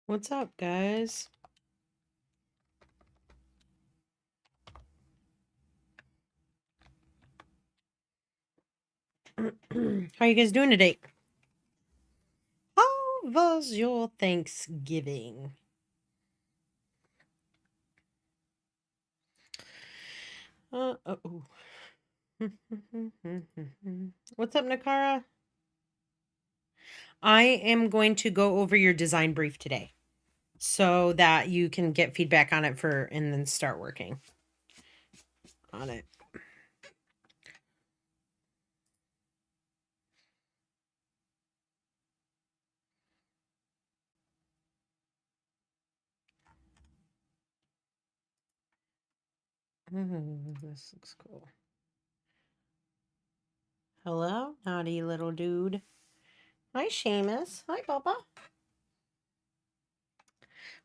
What's up, guys? How you guys doing today? How was your Thanksgiving? Oh. What's up, Nakara? I am going to go over your design brief today so that you can get feedback on it and then start working on it. This looks cool. Hello, naughty little dude. Hi, Seamus. Hi, Bubba.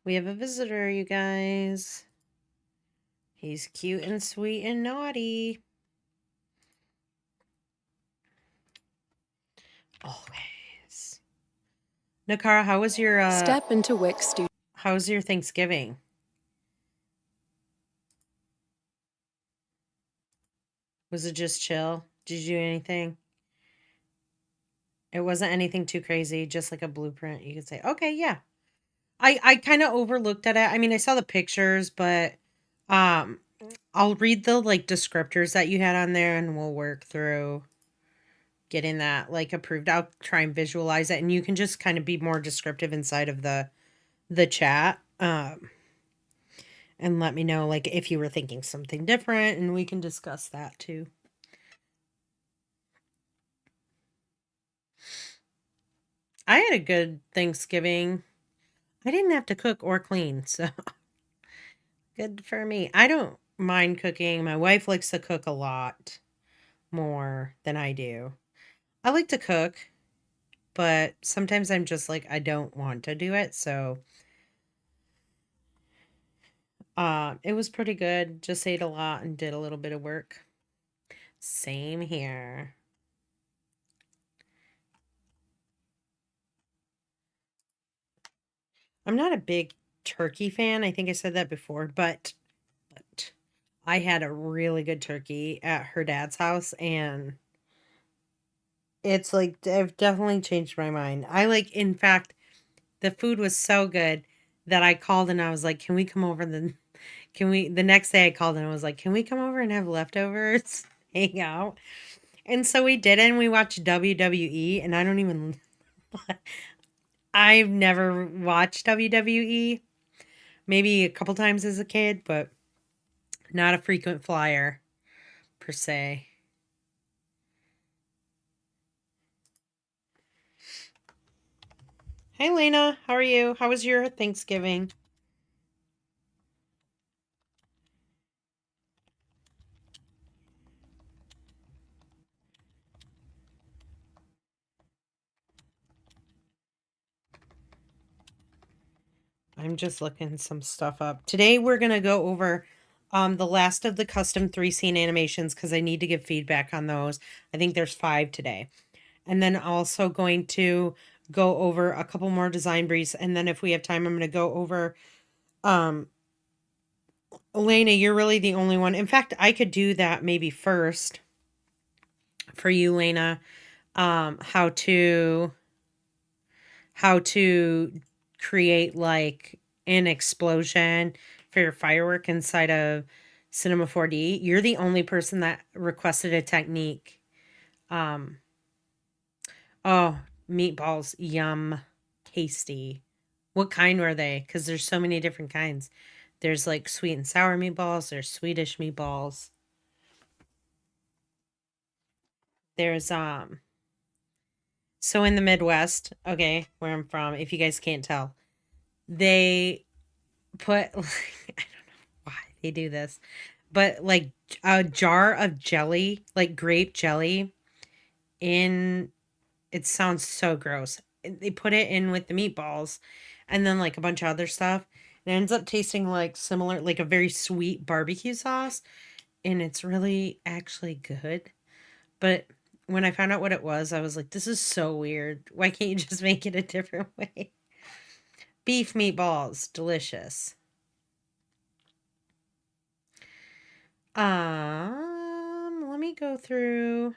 We have a visitor, you guys. He's cute and sweet and naughty. Always. Nakara, how was your Step into Wix. How was your Thanksgiving? Was it just chill? Did you do anything? It wasn't anything too crazy, just like a blueprint. You could say, okay, yeah. I kind of overlooked at it. I mean, I saw the pictures, but um I'll read the like descriptors that you had on there and we'll work through getting that like approved. I'll try and visualize it and you can just kind of be more descriptive inside of the chat. And let me know like if you were thinking something different and we can discuss that too. I had a good Thanksgiving. I didn't have to cook or clean, so good for me. I don't mind cooking. My wife likes to cook a lot more than I do. I like to cook, but sometimes I'm just like I don't want to do it, so it was pretty good. Just ate a lot and did a little bit of work. Same here. I'm not a big turkey fan. I think I said that before, but I had a really good turkey at her dad's house and it's like I've definitely changed my mind. In fact, the food was so good that I called and I was like, "Can we come over then? Can we?" The next day I called and I was like, "Can we come over and have leftovers, hang out?" And so we did, and we watched WWE. And I don't even, I've never watched WWE. Maybe a couple times as a kid, but not a frequent flyer per se. Hey, Lena, how are you? How was your Thanksgiving? I'm just looking some stuff up. Today we're going to go over the last of the custom 3 scene animations because I need to give feedback on those. I think there's 5 today. And then also going to go over a couple more design briefs, and then if we have time I'm going to go over Elena, you're really the only one. In fact, I could do that maybe first for you, Lena. How to create like an explosion for your firework inside of Cinema 4D. You're the only person that requested a technique. Um, oh, meatballs, yum, tasty. What kind were they? Because there's so many different kinds. There's like sweet and sour meatballs. There's Swedish meatballs. There's So in the Midwest, okay, where I'm from, if you guys can't tell, they put like, I don't know why they do this, but like a jar of jelly, like grape jelly, in it sounds so gross. They put it in with the meatballs and then like a bunch of other stuff. It ends up tasting like similar, like a very sweet barbecue sauce, and it's really actually good. But when I found out what it was, I was like, this is so weird. Why can't you just make it a different way? Beef meatballs. Delicious. Let me go through.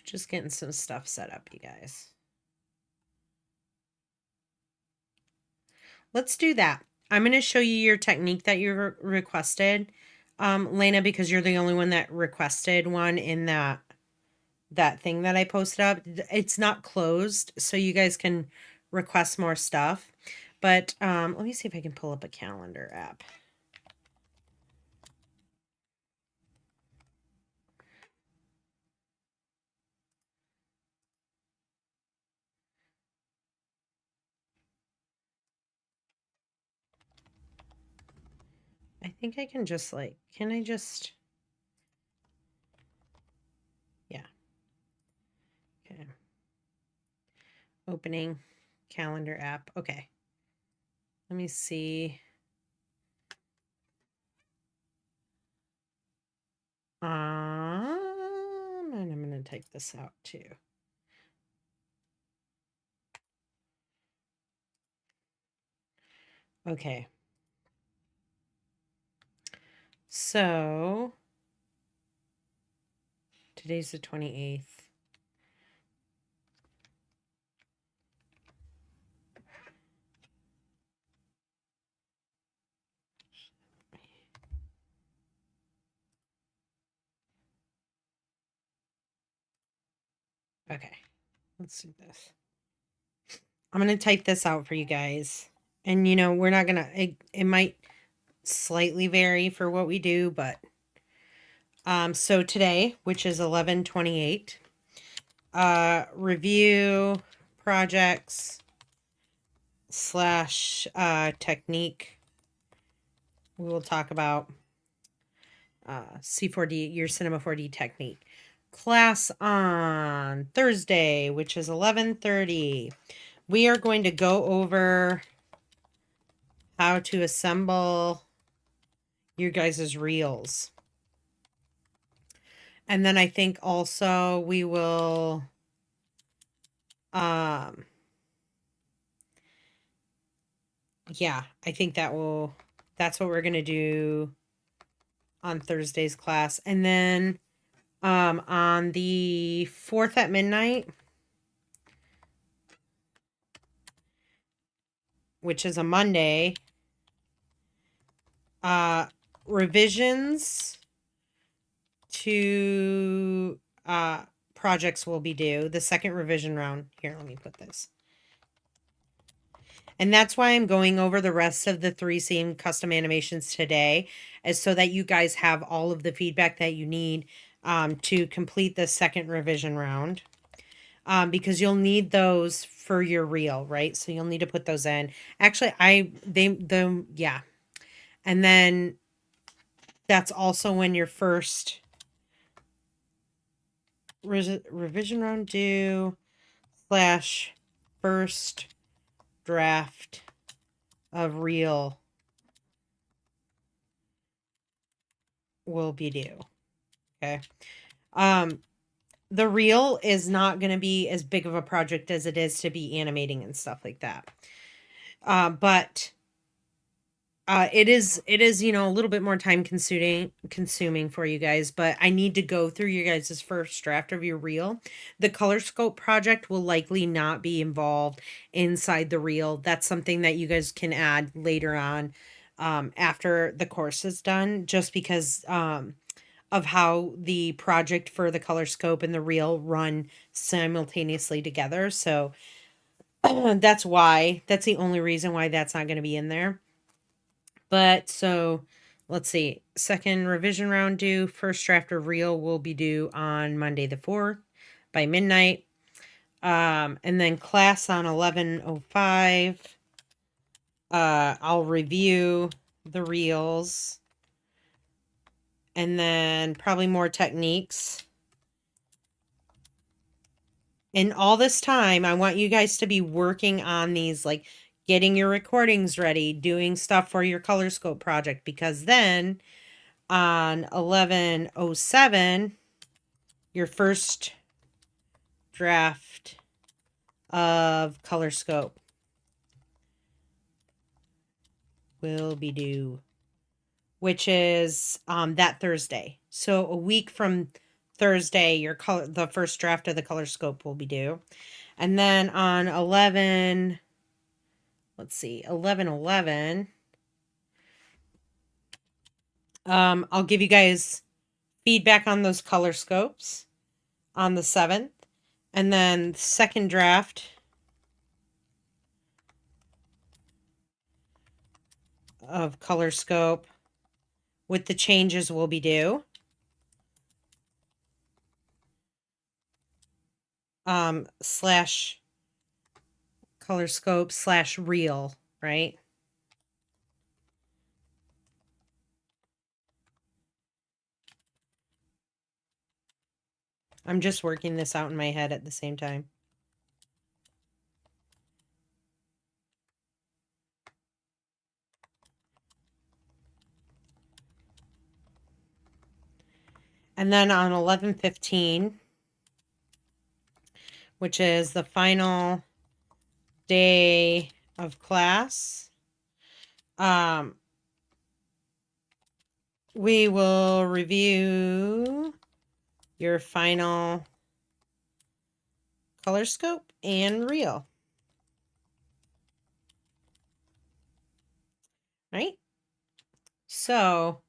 Just getting some stuff set up, you guys. Let's do that. I'm going to show you your technique that you requested, Lena, because you're the only one that requested one in that thing that I posted up. It's not closed, so you guys can request more stuff. But let me see if I can pull up a calendar app. I think I can just like, can I just, yeah. Okay. Opening calendar app. Okay. Let me see. And I'm going to type this out too. Okay. So today's the 28th. Okay. Let's do this. I'm going to type this out for you guys. And you know, we're not going to, it might slightly vary for what we do, but so today, which is 11/28, review projects / technique. We will talk about C4D, your Cinema 4D technique. Class on Thursday, which is 11:30. We are going to go over how to assemble your guys' reels. And then I think also we will yeah, I think that's what we're going to do on Thursday's class. And then on the 4th at midnight, which is a Monday, revisions to projects will be due. The second revision round. Here, let me put this. And that's why I'm going over the rest of the 3 scene custom animations today, is so that you guys have all of the feedback that you need to complete the second revision round. Because you'll need those for your reel, right? So you'll need to put those in. Actually, yeah. And then that's also when your first revision round due / first draft of reel will be due. Okay. The reel is not going to be as big of a project as it is to be animating and stuff like that. But it is, you know, a little bit more time consuming for you guys, but I need to go through your guys' first draft of your reel. The color scope project will likely not be involved inside the reel. That's something that you guys can add later on, after the course is done, just because, of how the project for the color scope and the reel run simultaneously together. So that's the only reason why that's not going to be in there. But so let's see, second revision round due, first draft of reel will be due on Monday the 4th by midnight. And then class on 11/05. I'll review the reels. And then probably more techniques. And all this time, I want you guys to be working on these, like getting your recordings ready, doing stuff for your color scope project, because then on 11/07, your first draft of Color Scope will be due, which is that Thursday. So a week from Thursday, the first draft of the Color Scope will be due. And then on 11/11, I'll give you guys feedback on those Color Scopes on the 7th. And then the second draft of Color Scope with the changes will be due. Slash Color Scope / reel, right? I'm just working this out in my head at the same time. And then on 11/15, which is the final day of class, we will review your final Color Scope and reel. Right? So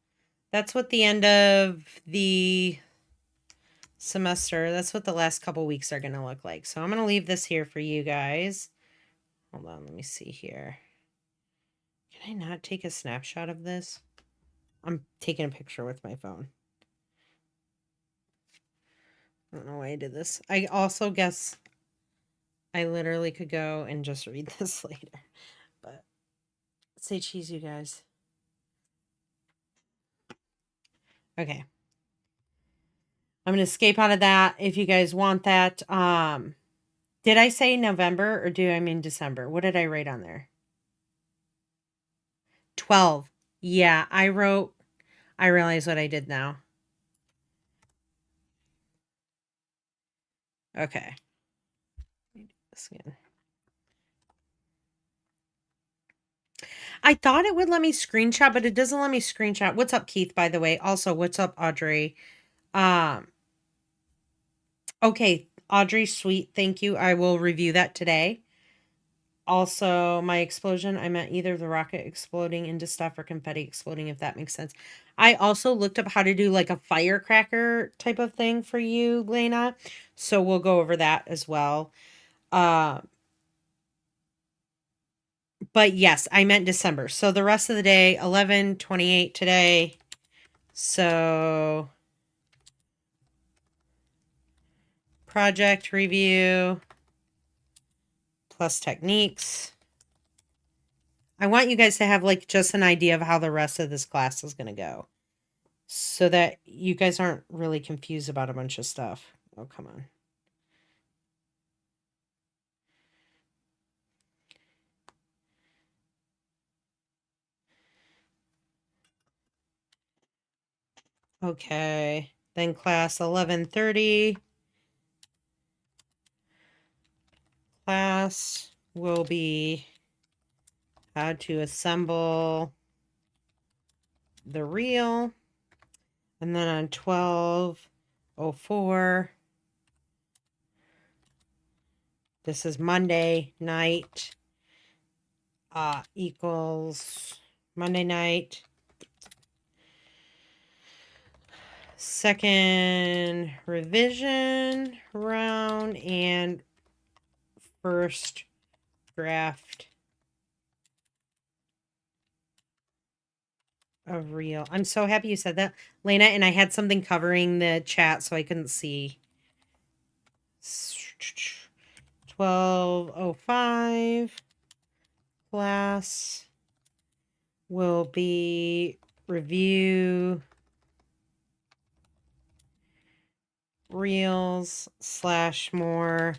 that's what the end of the semester, that's what the last couple weeks are going to look like. So I'm going to leave this here for you guys. Hold on, let me see here. Can I not take a snapshot of this? I'm taking a picture with my phone. I don't know why I did this. I also guess I literally could go and just read this later. But say cheese, you guys. Okay. I'm going to escape out of that if you guys want that. Did I say November or do I mean December? What did I write on there? 12. Yeah, I realize what I did now. Okay. Let me do this again. I thought it would let me screenshot, but it doesn't let me screenshot. What's up, Keith, by the way? Also, what's up, Audrey? Okay, Audrey, sweet. Thank you. I will review that today. Also, my explosion, I meant either the rocket exploding into stuff or confetti exploding, if that makes sense. I also looked up how to do like a firecracker type of thing for you, Lena. So we'll go over that as well. But yes, I meant December. So the rest of the day, 11/28 today. So project review plus techniques. I want you guys to have like just an idea of how the rest of this class is going to go so that you guys aren't really confused about a bunch of stuff. Oh, come on. Okay, then class 11:30. Class will be how to assemble the reel. And then on 12/04, this is Monday night, equals Monday night. Second revision round and first draft of reel. I'm so happy you said that, Lena, and I had something covering the chat so I couldn't see. 12:05 class will be review reels / more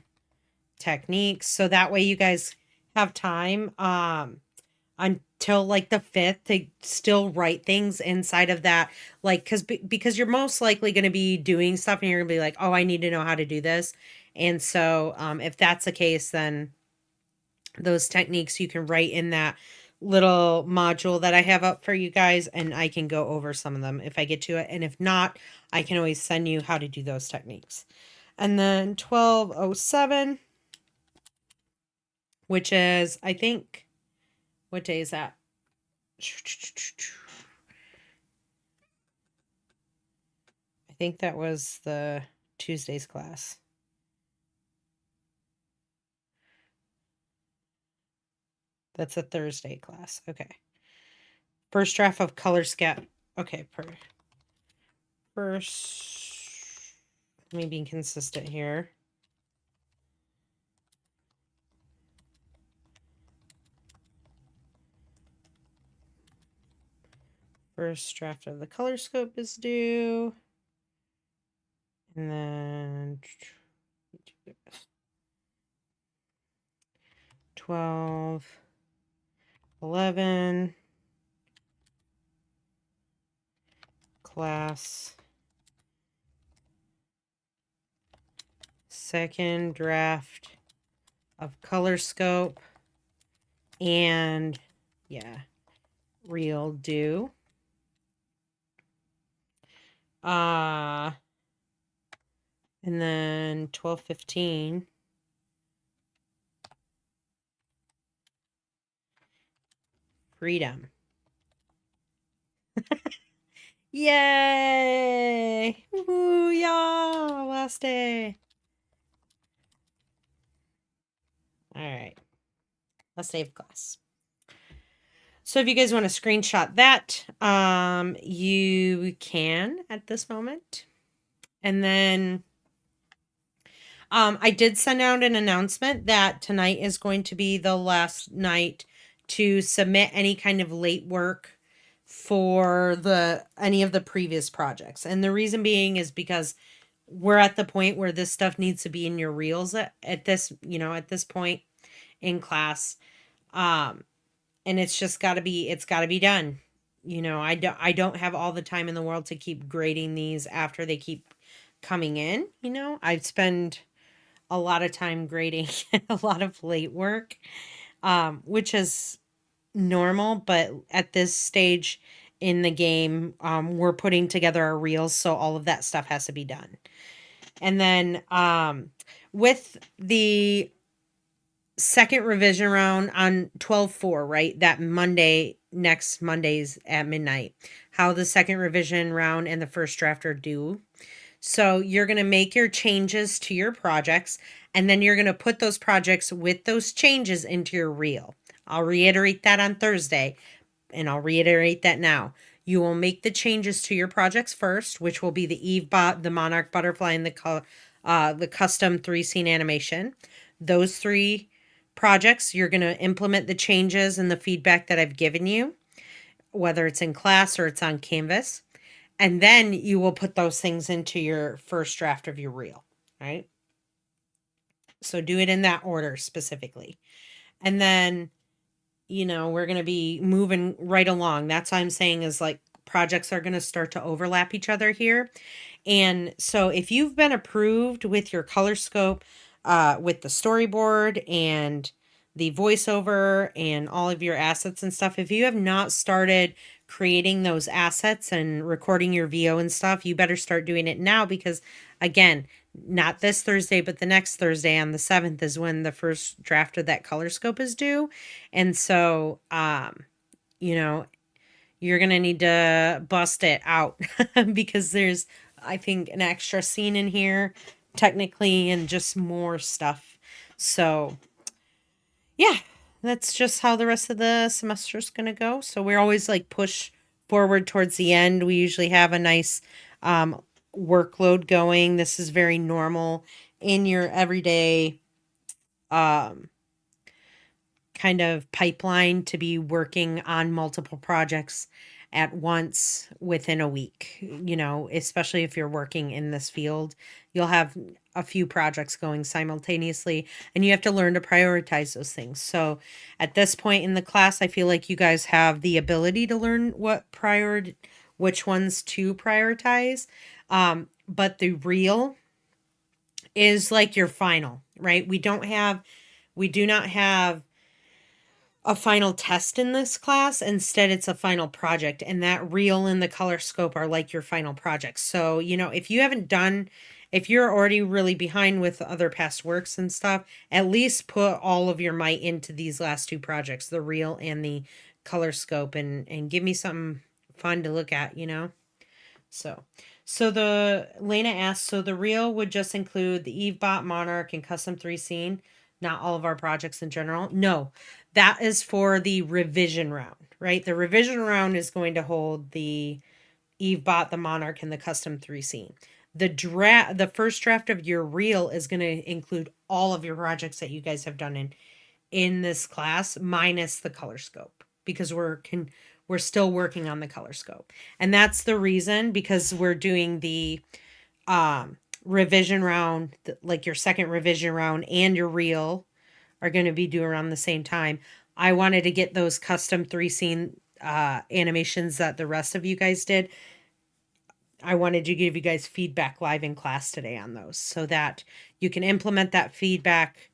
techniques. So that way you guys have time until like the 5th to still write things inside of that, like because you're most likely going to be doing stuff and you're gonna be like, oh, I need to know how to do this, And so if that's the case, then those techniques you can write in that little module that I have up for you guys, and I can go over some of them if I get to it. And if not, I can always send you how to do those techniques. And then 1207, which is, I think, what day is that? I think that was the Tuesday's class. That's a Thursday class. Okay. First draft of color scat. Okay. First, let me be consistent here. First draft of the color scope is due. And then 12, 11, class, second draft of color scope, and yeah, real due. And then 12:15. Freedom. Yay! Woo, yeah! Last day. All right. Last day of class. So if you guys want to screenshot that, you can at this moment. And then I did send out an announcement that tonight is going to be the last night to submit any kind of late work for any of the previous projects. And the reason being is because we're at the point where this stuff needs to be in your reels at this, at this point in class. And it's just it's got to be done. I don't have all the time in the world to keep grading these after they keep coming in. I spend a lot of time grading a lot of late work, which is normal, but at this stage in the game, we're putting together our reels, so all of that stuff has to be done. And then with the second revision round on 12/4, right? That next Monday's at midnight, how the second revision round and the first draft are due. So you're going to make your changes to your projects, and then you're going to put those projects with those changes into your reel. I'll reiterate that on Thursday, and I'll reiterate that now. You will make the changes to your projects first, which will be the the Monarch Butterfly, and the custom 3-scene animation. Those 3 projects, you're going to implement the changes and the feedback that I've given you, whether it's in class or it's on Canvas. And then you will put those things into your first draft of your reel, right? So do it in that order specifically. And then, we're going to be moving right along. That's what I'm saying is like projects are going to start to overlap each other here. And so if you've been approved with your color scope, with the storyboard and the voiceover and all of your assets and stuff, if you have not started creating those assets and recording your VO and stuff, you better start doing it now, because again, not this Thursday, but the next Thursday on the 7th is when the first draft of that color scope is due. And so, you're going to need to bust it out because there's, I think, an extra scene in here technically and just more stuff. So yeah, that's just how the rest of the semester is going to go. So we're always like push forward towards the end. We usually have a nice workload going. This is very normal in your everyday kind of pipeline to be working on multiple projects at once within a week, especially if you're working in this field. You'll have a few projects going simultaneously, and you have to learn to prioritize those things. So at this point in the class, I feel like you guys have the ability to learn which ones to prioritize. But the reel is like your final, right? We do not have a final test in this class. Instead, it's a final project, and that reel and the color scope are like your final projects. So, if you're already really behind with other past works and stuff, at least put all of your might into these last two projects, the reel and the color scope, and give me something fun to look at, So, the Lena asked, so the reel would just include the EveBot, Monarch, and Custom 3 Scene, not all of our projects in general. No, that is for the revision round, right? The revision round is going to hold the EveBot, the Monarch, and the Custom 3 Scene. The first draft of your reel is going to include all of your projects that you guys have done in this class, minus the color scope, because we're still working on the color scope. And that's the reason, because we're doing the revision round, like your second revision round and your reel are going to be due around the same time. I wanted to get those custom 3 scene animations that the rest of you guys did. I wanted to give you guys feedback live in class today on those, so that you can implement that feedback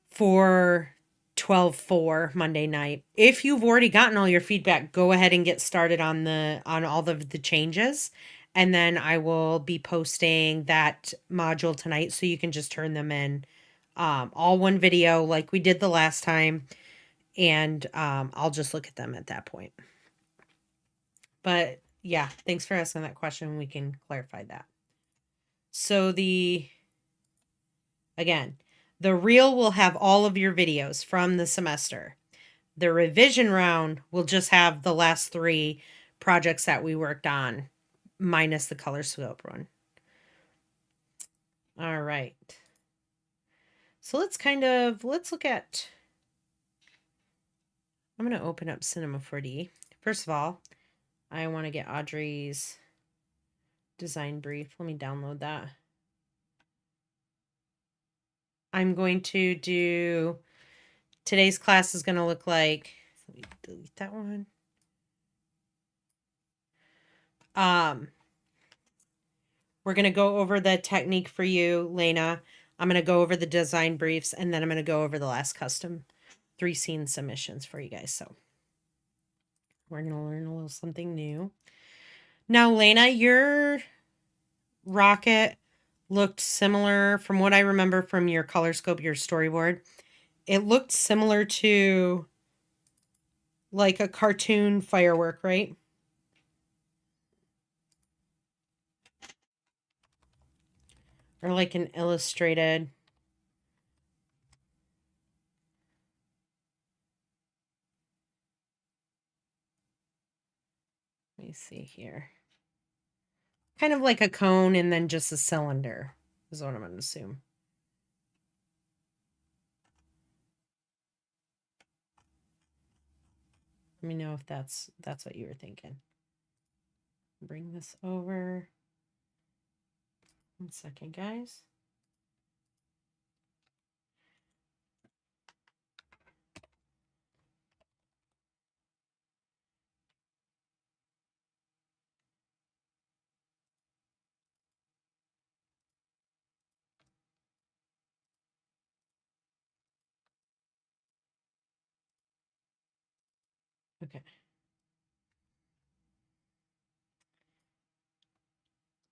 for 12/4 Monday night. If you've already gotten all your feedback, go ahead and get started on all of the changes, and then I will be posting that module tonight, so you can just turn them in, all one video like we did the last time, and I'll just look at them at that point. But yeah, thanks for asking that question. We can clarify that. So again, the reel will have all of your videos from the semester. The revision round will just have the last 3 projects that we worked on, minus the color scope one. All right. So let's look at, I'm going to open up Cinema 4D. First of all, I want to get Audrey's design brief. Let me download that. I'm going to do, today's class is going to look like, let me delete that one. We're going to go over the technique for you, Lena. I'm going to go over the design briefs, and then I'm going to go over the last custom 3 scene submissions for you guys. So we're going to learn a little something new. Now, Lena, your rocket looked similar, from what I remember from your color scope, your storyboard. It looked similar to like a cartoon firework, right? Or like an illustrated. Let me see here. Kind of like a cone and then just a cylinder is what I'm going to assume. Let me know if that's what you were thinking. Bring this over. 1 second, guys. Okay.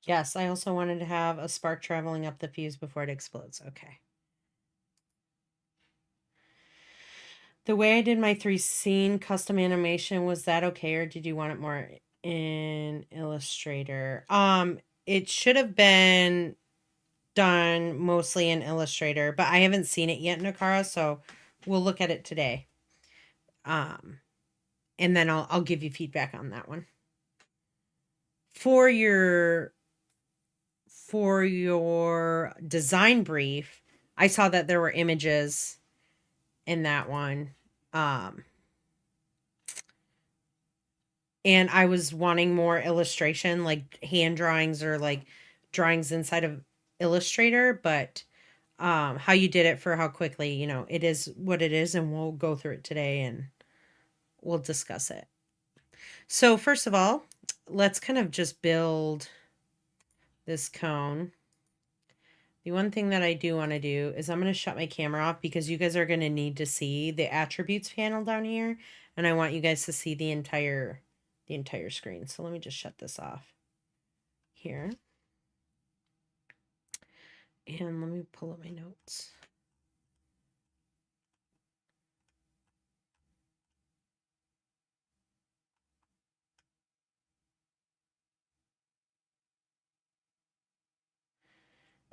Yes, I also wanted to have a spark traveling up the fuse before it explodes. Okay. The way I did my 3 scene custom animation, was that okay, or did you want it more in Illustrator? It should have been done mostly in Illustrator, but I haven't seen it yet, Nakara, so we'll look at it today. And then I'll give you feedback on that one. For your design brief, I saw that there were images in that one. And I was wanting more illustration, like hand drawings or like drawings inside of Illustrator, but how you did it for how quickly, it is what it is, and we'll go through it today and we'll discuss it. So first of all, let's kind of just build this cone. The one thing that I do want to do is I'm going to shut my camera off because you guys are going to need to see the attributes panel down here, and I want you guys to see the entire screen. So let me just shut this off here. And let me pull up my notes.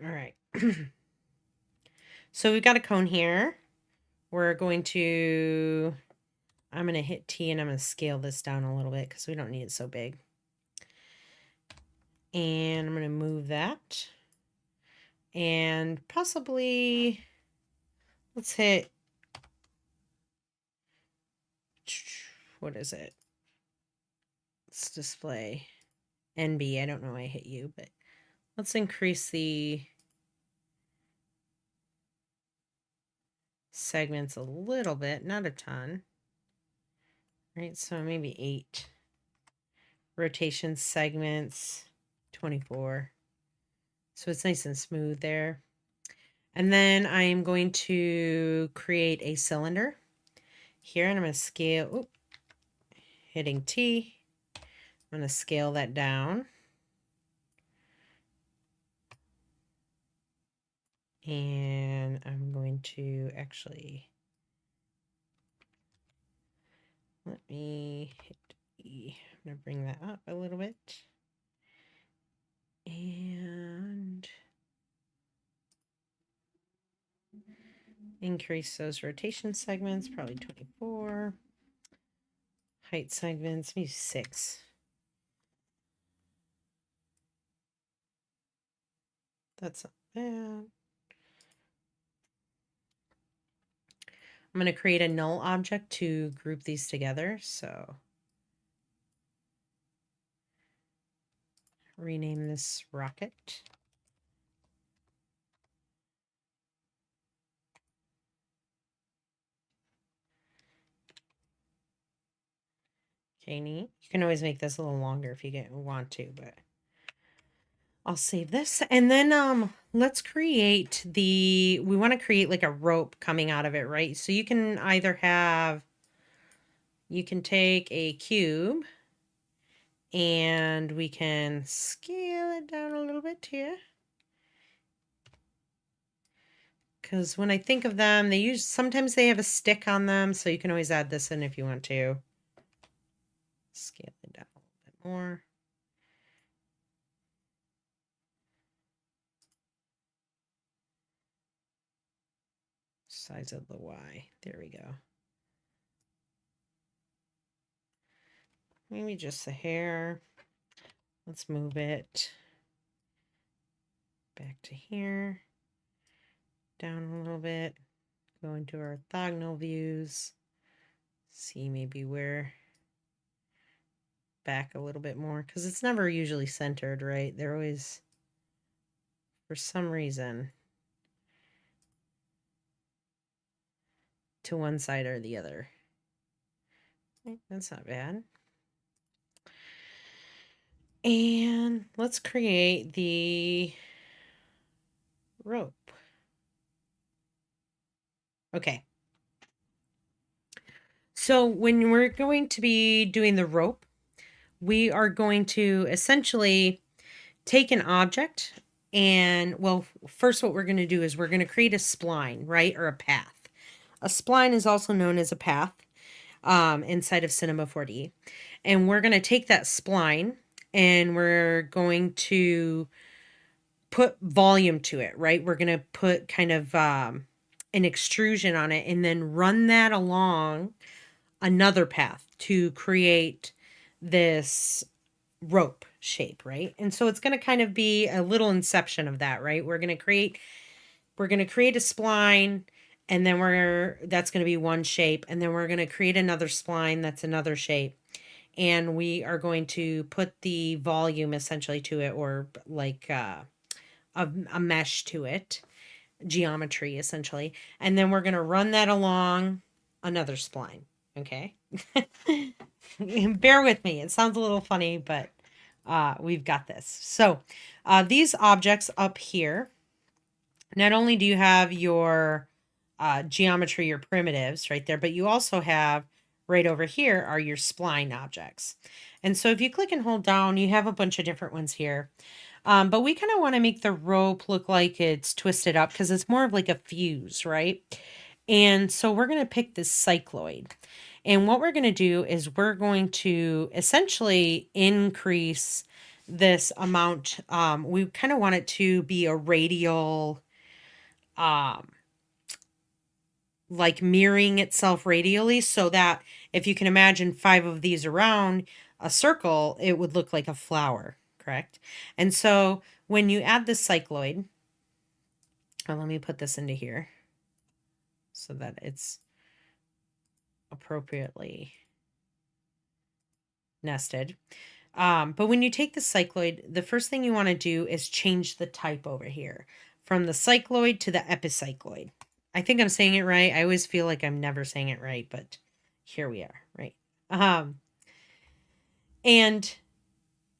All right. So we've got a cone here. We're going to, I'm going to hit T and I'm going to scale this down a little bit because we don't need it so big. And I'm going to move that. And possibly, let's hit, what is it? Let's display NB. I don't know why I hit you, but let's increase the segments a little bit, not a ton. Right, so maybe 8. Rotation segments, 24. So it's nice and smooth there. And then I'm going to create a cylinder here, and I'm going to scale, hitting T. I'm going to scale that down. And I'm going to actually, let me hit E. I'm going to bring that up a little bit. And increase those rotation segments, probably 24. Height segments, maybe 6. That's not bad. I'm going to create a null object to group these together. So rename this rocket. Okay, neat. You can always make this a little longer if you want to, but I'll save this. And then let's create we want to create like a rope coming out of it, right? So you can either have, you can take a cube and we can scale it down a little bit here. Because when I think of them, sometimes they have a stick on them, so you can always add this in if you want to. Scale it down a little bit more. Size of the Y. There we go. Maybe just a hair. Let's move it back to here. Down a little bit. Go into our orthogonal views. See maybe where back a little bit more, because it's never usually centered, right? They're always, for some reason, to one side or the other. Okay, that's not bad. And let's create the rope. Okay. So when we're going to be doing the rope, we are going to essentially take an object and, well, first what we're going to do is we're going to create a spline, right? Or a path. A spline is also known as a path inside of Cinema 4D. And we're going to take that spline and we're going to put volume to it, right? We're going to put kind of an extrusion on it and then run that along another path to create this rope shape, right? And so it's going to kind of be a little inception of that, right? We're going to create a spline, and then that's going to be one shape, and then we're going to create another spline that's another shape, and we are going to put the volume essentially to it, or like a mesh to it, geometry essentially, and then we're going to run that along another spline. Okay. Bear with me. It sounds a little funny, but we've got this. So these objects up here, not only do you have your geometry, your primitives right there, but you also have right over here are your spline objects. And so if you click and hold down, you have a bunch of different ones here. But we kind of want to make the rope look like it's twisted up because it's more of like a fuse, right? And so we're going to pick this cycloid. And what we're going to do is we're going to essentially increase this amount. We kind of want it to be a radial, um, like mirroring itself radially, so that if you can imagine 5 of these around a circle, it would look like a flower, correct? And so when you add the cycloid, let me put this into here so that it's appropriately nested. But when you take the cycloid, the first thing you want to do is change the type over here from the cycloid to the epicycloid. I think I'm saying it right. I always feel like I'm never saying it right, but here we are, right? And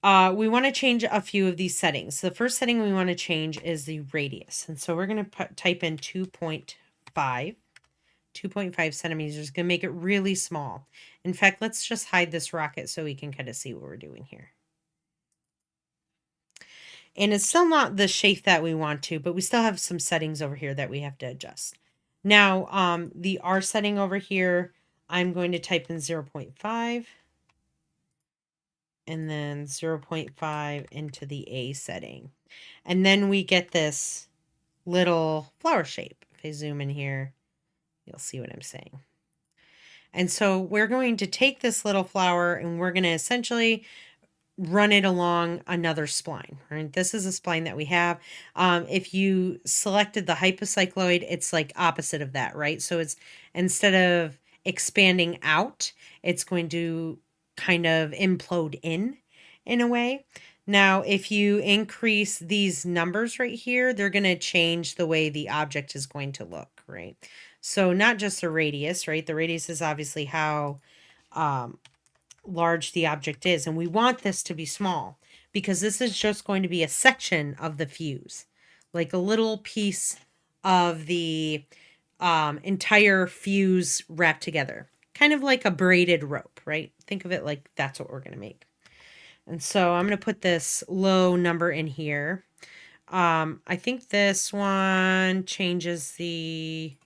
we want to change a few of these settings. The first setting we want to change is the radius. And so we're going to type in 2.5. 2.5 centimeters is going to make it really small. In fact, let's just hide this rocket so we can kind of see what we're doing here. And it's still not the shape that we want to, but we still have some settings over here that we have to adjust. Now, the R setting over here, I'm going to type in 0.5 and then 0.5 into the A setting. And then we get this little flower shape. If I zoom in here, you'll see what I'm saying. And so we're going to take this little flower and we're going to essentially run it along another spline, right? This is a spline that we have. If you selected the hypocycloid, it's like opposite of that, right? So it's instead of expanding out, it's going to kind of implode in a way. Now, if you increase these numbers right here, they're going to change the way the object is going to look, right? So not just the radius, right? The radius is obviously how large the object is. And we want this to be small because this is just going to be a section of the fuse, like a little piece of the entire fuse wrapped together, kind of like a braided rope, right? Think of it like that's what we're going to make. And so I'm going to put this low number in here. I think this one changes the,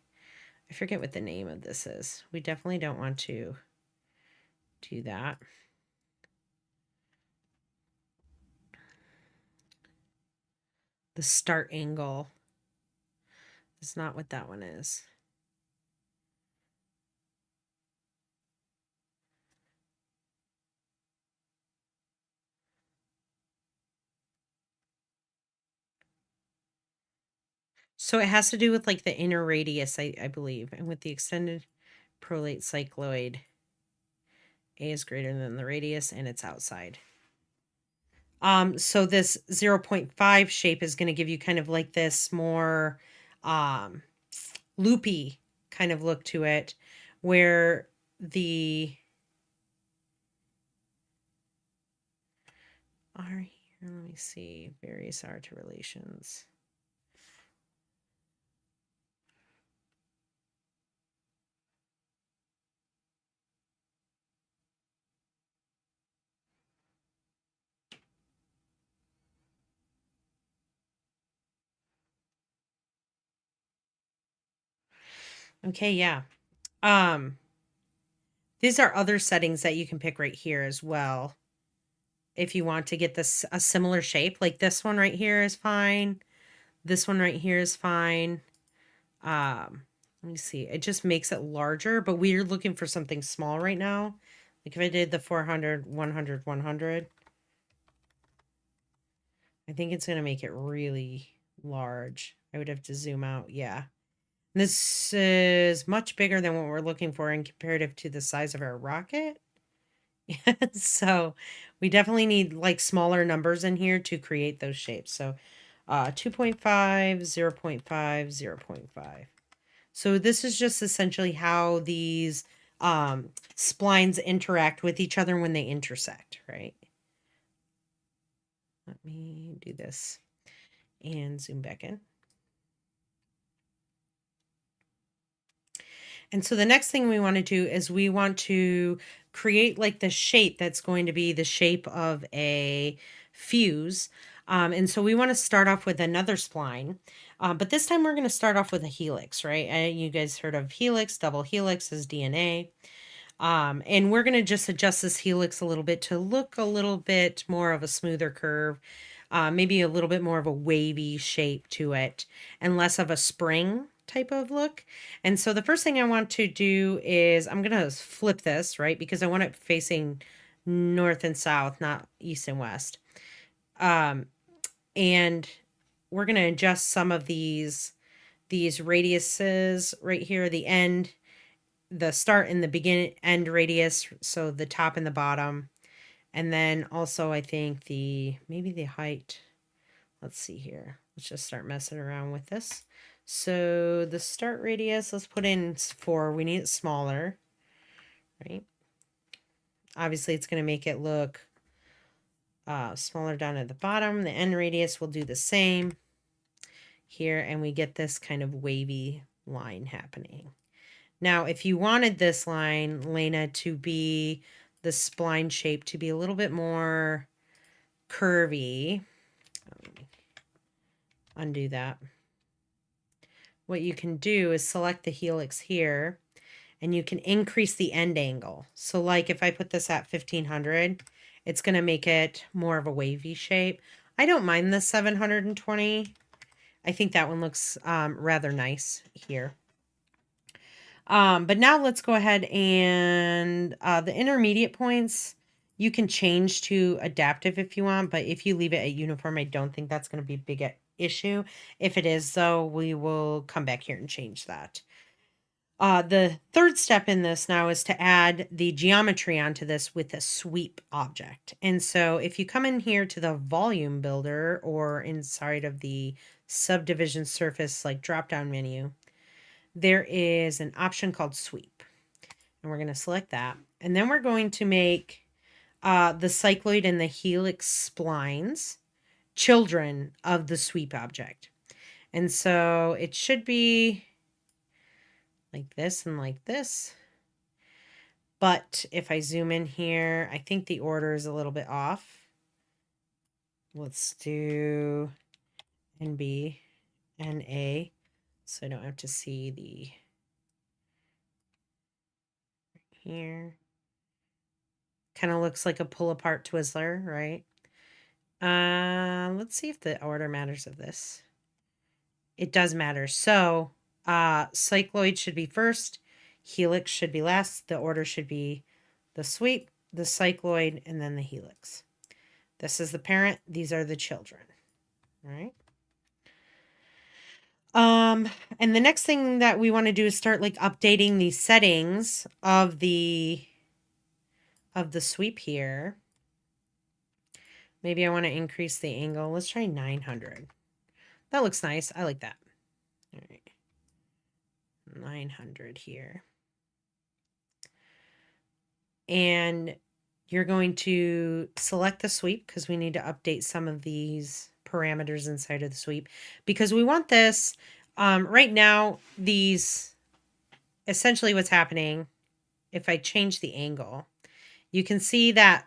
I forget what the name of this is. We definitely don't want to do that. The start angle is not what that one is. So it has to do with like the inner radius, I believe. And with the extended prolate cycloid, A is greater than the radius and it's outside. So this 0.5 shape is going to give you kind of like this more loopy kind of look to it, where the R here, let me see, various R to relations. Okay, yeah. These are other settings that you can pick right here as well. If you want to get this a similar shape, like this one right here is fine. This one right here is fine. Let me see. It just makes it larger, but we're looking for something small right now. Like if I did the 400, 100, 100, I think it's going to make it really large. I would have to zoom out. Yeah. This is much bigger than what we're looking for in comparative to the size of our rocket. So we definitely need like smaller numbers in here to create those shapes. So 2.5, 0.5, 0.5. So this is just essentially how these splines interact with each other when they intersect, right? Let me do this and zoom back in. And so the next thing we want to do is we want to create like the shape that's going to be the shape of a fuse. And so we want to start off with another spline. But this time we're going to start off with a helix, right? You guys heard of helix, double helix is DNA. And we're going to just adjust this helix a little bit to look a little bit more of a smoother curve, maybe a little bit more of a wavy shape to it, and less of a spring type of look. And so the first thing I want to do is I'm going to flip this, right? Because I want it facing north and south, not east and west. And we're going to adjust some of these radiuses right here, the end, the start and the begin end radius, so the top and the bottom. And then also I think maybe the height. Let's see here. Let's just start messing around with this. So the start radius, let's put in 4. We need it smaller, right? Obviously it's going to make it look smaller down at the bottom. The end radius will do the same here, and we get this kind of wavy line happening. Now, if you wanted this line, Lena, to be the spline shape to be a little bit more curvy, undo that. What you can do is select the helix here, and you can increase the end angle. So like if I put this at 1500, it's going to make it more of a wavy shape. I don't mind the 720. I think that one looks rather nice here. But now let's go ahead and the intermediate points, you can change to adaptive if you want, but if you leave it at uniform, I don't think that's going to be a big issue. If it is, though, we will come back here and change that. The third step in this now is to add the geometry onto this with a sweep object. And so if you come in here to the volume builder or inside of the subdivision surface like drop down menu, there is an option called sweep. And we're going to select that. And then we're going to make the cycloid and the helix splines children of the sweep object. And so it should be like this and like this. But if I zoom in here, I think the order is a little bit off. Let's do NB, NA, so I don't have to see the here. Kind of looks like a pull apart Twizzler, right? Let's see if the order matters of this. It does matter. So cycloid should be first, helix should be last. The order should be the sweep, the cycloid, and then the helix. This is the parent. These are the children. All right. And the next thing that we want to do is start like updating the settings of the sweep here. Maybe I want to increase the angle. Let's try 900. That looks nice. I like that. All right. 900 here. And you're going to select the sweep because we need to update some of these parameters inside of the sweep because we want this right now. These essentially what's happening, if I change the angle, you can see that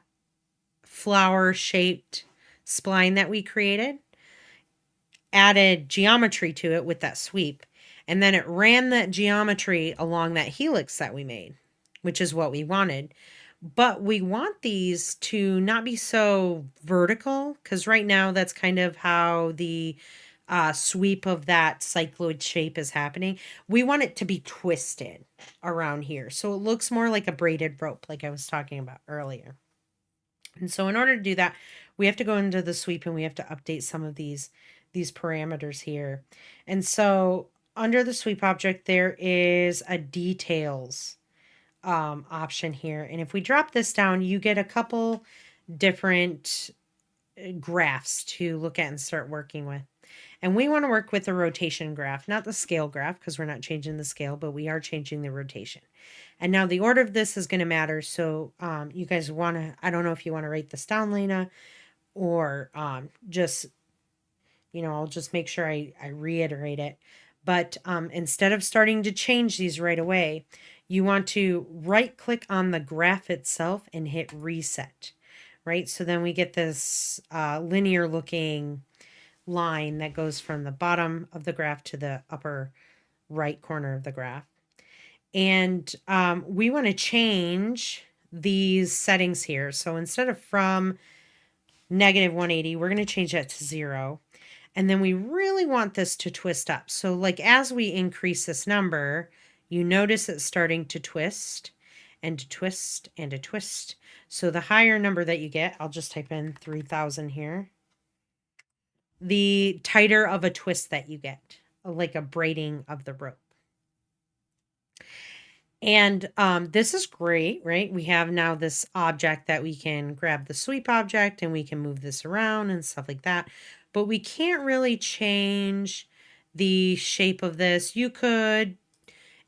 flower shaped spline that we created, added geometry to it with that sweep, and then it ran that geometry along that helix that we made, which is what we wanted. But we want these to not be so vertical because right now that's kind of how the sweep of that cycloid shape is happening. We want it to be twisted around here so it looks more like a braided rope like I was talking about earlier. And so in order to do that, we have to go into the sweep and we have to update some of these parameters here. And so under the sweep object, there is a details option here. And if we drop this down, you get a couple different graphs to look at and start working with. And we want to work with the rotation graph, not the scale graph, because we're not changing the scale, but we are changing the rotation. And now the order of this is going to matter. So you guys want to, I don't know if you want to write this down, Lena, or just, I'll just make sure I reiterate it. But instead of starting to change these right away, you want to right click on the graph itself and hit reset, right? So then we get this linear looking line that goes from the bottom of the graph to the upper right corner of the graph. And we want to change these settings here. So instead of from -180, we're going to change that to 0. And then we really want this to twist up. So like as we increase this number, you notice it's starting to twist and to twist and to twist. So the higher number that you get, I'll just type in 3000 here, the tighter of a twist that you get, like a braiding of the rope. And this is great, right? We have now this object that we can grab the sweep object and we can move this around and stuff like that. But we can't really change the shape of this. You could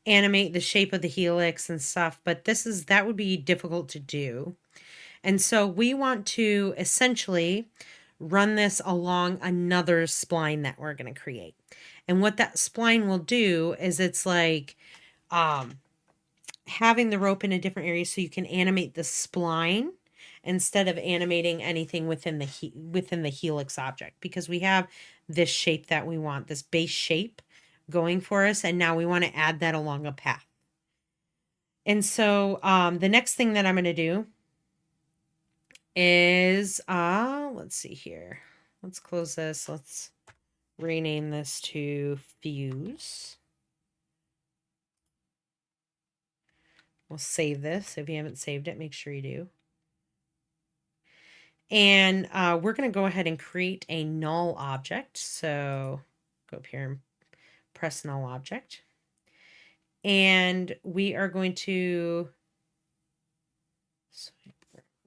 animate the shape of the helix and stuff, but that would be difficult to do. And so we want to essentially run this along another spline that we're going to create. And what that spline will do is it's like having the rope in a different area so you can animate the spline instead of animating anything within the helix object, because we have this shape that we want, this base shape going for us, and now we want to add that along a path. And so the next thing that I'm going to do is let's see here. Let's close this. Let's rename this to fuse. We'll save this. If you haven't saved it, make sure you do. And we're going to go ahead and create a null object. So go up here and press null object. And we are going to,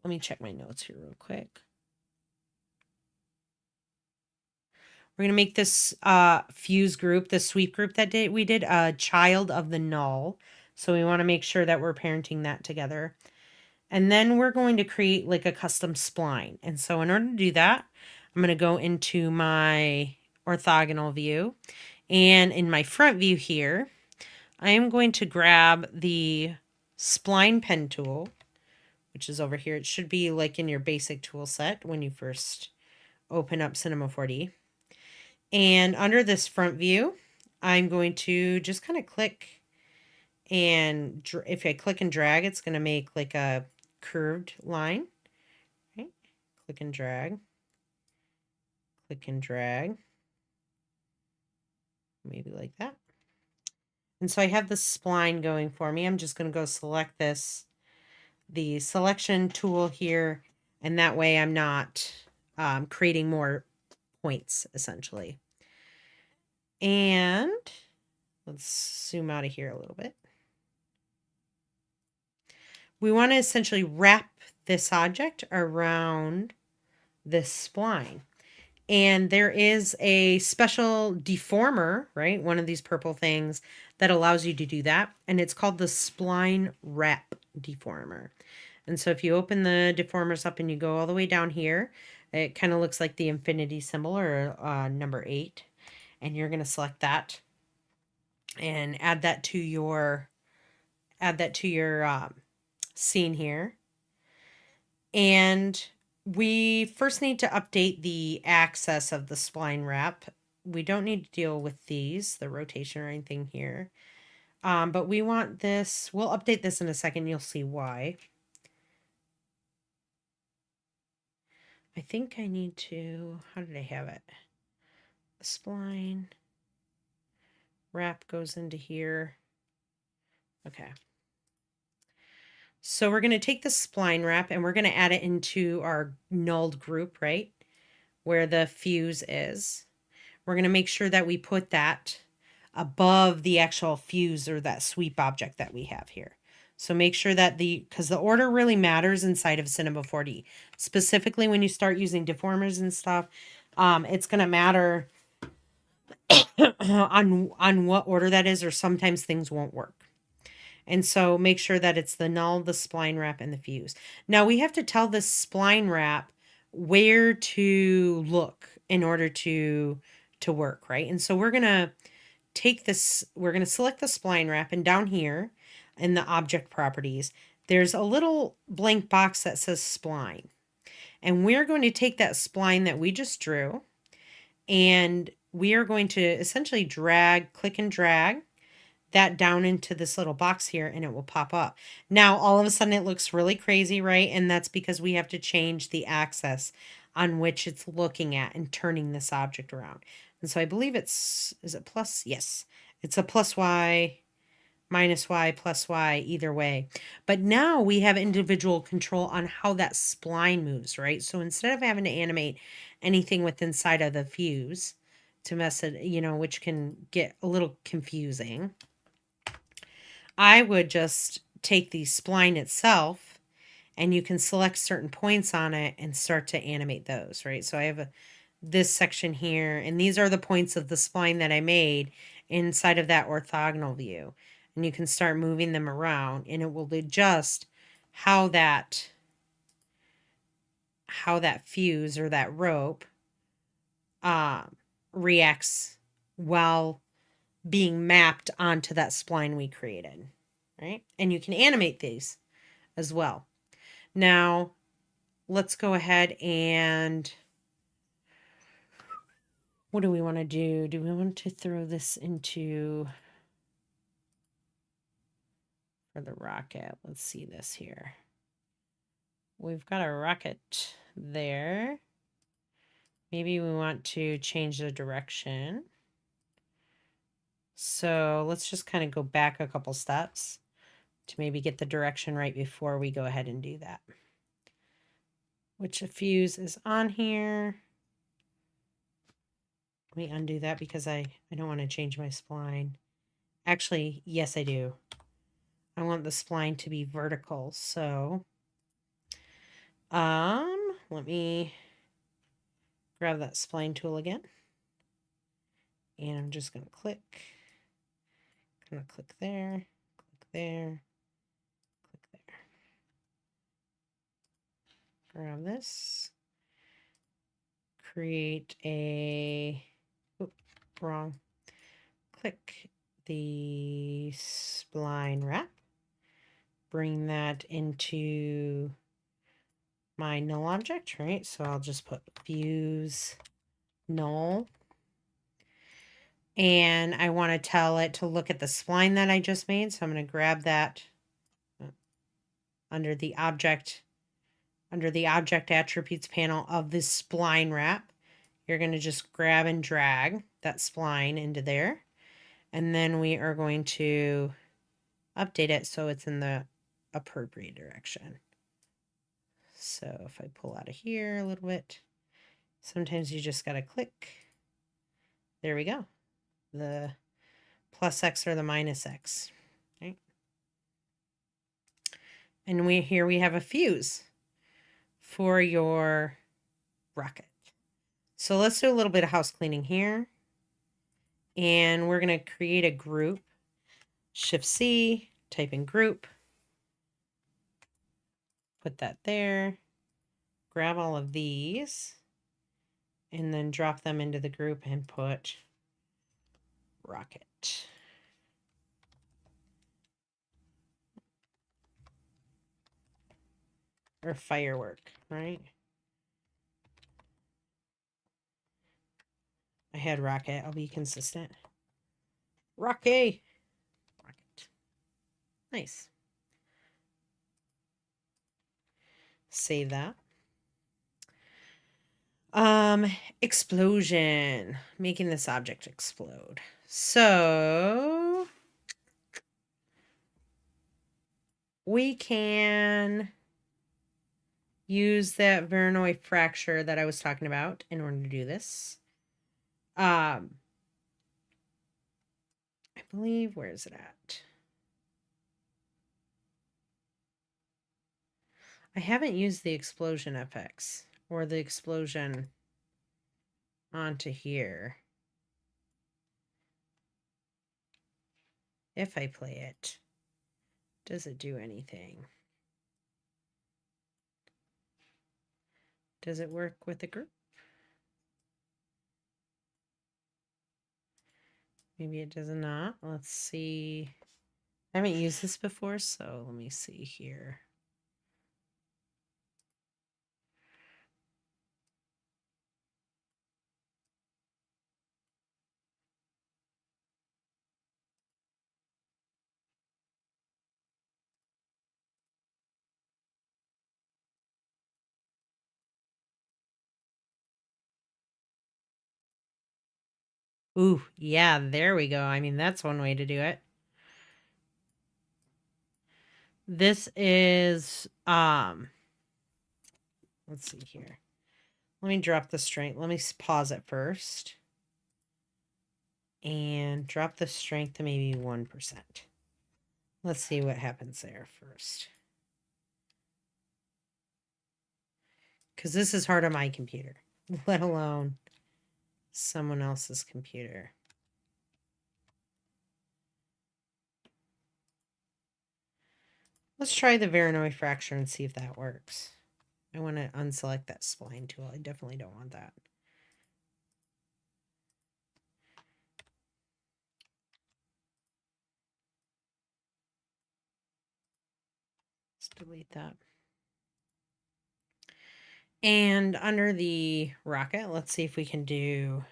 let me check my notes here real quick. We're going to make this fuse group, the sweep group that we did, a child of the null. So we want to make sure that we're parenting that together. And then we're going to create like a custom spline. And so in order to do that, I'm going to go into my orthogonal view. And in my front view here, I am going to grab the spline pen tool, which is over here. It should be like in your basic tool set when you first open up Cinema 4D. And under this front view, I'm going to just kind of click, and if I click and drag, it's going to make like a curved line. Right? Click and drag. Click and drag. Maybe like that. And so I have the spline going for me. I'm just going to go select the selection tool here, and that way I'm not creating more points essentially. And let's zoom out of here a little bit. We want to essentially wrap this object around this spline. And there is a special deformer, right? One of these purple things that allows you to do that. And it's called the spline wrap deformer. And so if you open the deformers up and you go all the way down here, it kind of looks like the infinity symbol, or number 8. And you're going to select that and add that to your scene here. And we first need to update the axis of the spline wrap. We don't need to deal with these, the rotation or anything here. But we want this, we'll update this in a second, you'll see why. I think I need to, how did I have it? The spline wrap goes into here. Okay. So we're going to take the spline wrap and we're going to add it into our nulled group, right? Where the fuse is. We're going to make sure that we put that above the actual fuse or that sweep object that we have here. So make sure that because the order really matters inside of Cinema 4D. Specifically when you start using deformers and stuff, it's going to matter on what order that is, or sometimes things won't work. And so make sure that it's the null, the spline wrap, and the fuse. Now we have to tell this spline wrap where to look in order to work, right? And so we're going to take this, we're going to select the spline wrap, and down here in the object properties, there's a little blank box that says spline. And we're going to take that spline that we just drew, and we are going to essentially click and drag that down into this little box here, and it will pop up. Now, all of a sudden it looks really crazy, right? And that's because we have to change the axis on which it's looking at and turning this object around. And so I believe is it plus? Yes. It's a plus Y, minus Y, plus Y, either way. But now we have individual control on how that spline moves, right? So instead of having to animate anything with inside of the fuse to mess it, which can get a little confusing, I would just take the spline itself, and you can select certain points on it and start to animate those, right? So I have this section here, and these are the points of the spline that I made inside of that orthogonal view. And you can start moving them around, and it will adjust how that fuse or that rope reacts while being mapped onto that spline we created, right? And you can animate these as well. Now, let's go ahead and what do we want to do? Do we want to throw this into for the rocket? Let's see this here. We've got a rocket there. Maybe we want to change the direction. So let's just kind of go back a couple steps to maybe get the direction right before we go ahead and do that. Which fuse is on here. Let me undo that because I don't want to change my spline. Actually, yes, I do. I want the spline to be vertical. So, let me grab that spline tool again. And I'm just going to click. I'm going to click there, click there, click there. Grab this. Create a, wrong. Click the spline wrap. Bring that into my null object, right? So I'll just put fuse null. And I want to tell it to look at the spline that I just made. So I'm going to grab that under the object attributes panel of this spline wrap. You're going to just grab and drag that spline into there. And then we are going to update it so it's in the appropriate direction. So if I pull out of here a little bit, sometimes you just got to click. There we go. The plus X or the minus X, right? And here we have a fuse for your rocket. So let's do a little bit of house cleaning here. And we're going to create a group. Shift C, type in group. Put that there. Grab all of these. And then drop them into the group and put rocket. Or firework, right? I had rocket. I'll be consistent. Rocket. Rocket. Nice. Save that. Explosion. Making this object explode. So we can use that Voronoi fracture that I was talking about in order to do this. I believe, where is it at? I haven't used the explosion FX or the explosion onto here. If I play it, does it do anything? Does it work with the group? Maybe it does not. Let's see. I haven't used this before, so let me see here. Ooh, yeah, there we go. I mean, that's one way to do it. This is let's see here. Let me drop the strength. Let me pause it first. And drop the strength to maybe 1%. Let's see what happens there first. Because this is hard on my computer, let alone someone else's computer. Let's try the Voronoi fracture and see if that works. I want to unselect that spline tool. I definitely don't want that. Let's delete that. And under the rocket, let's see if we can do...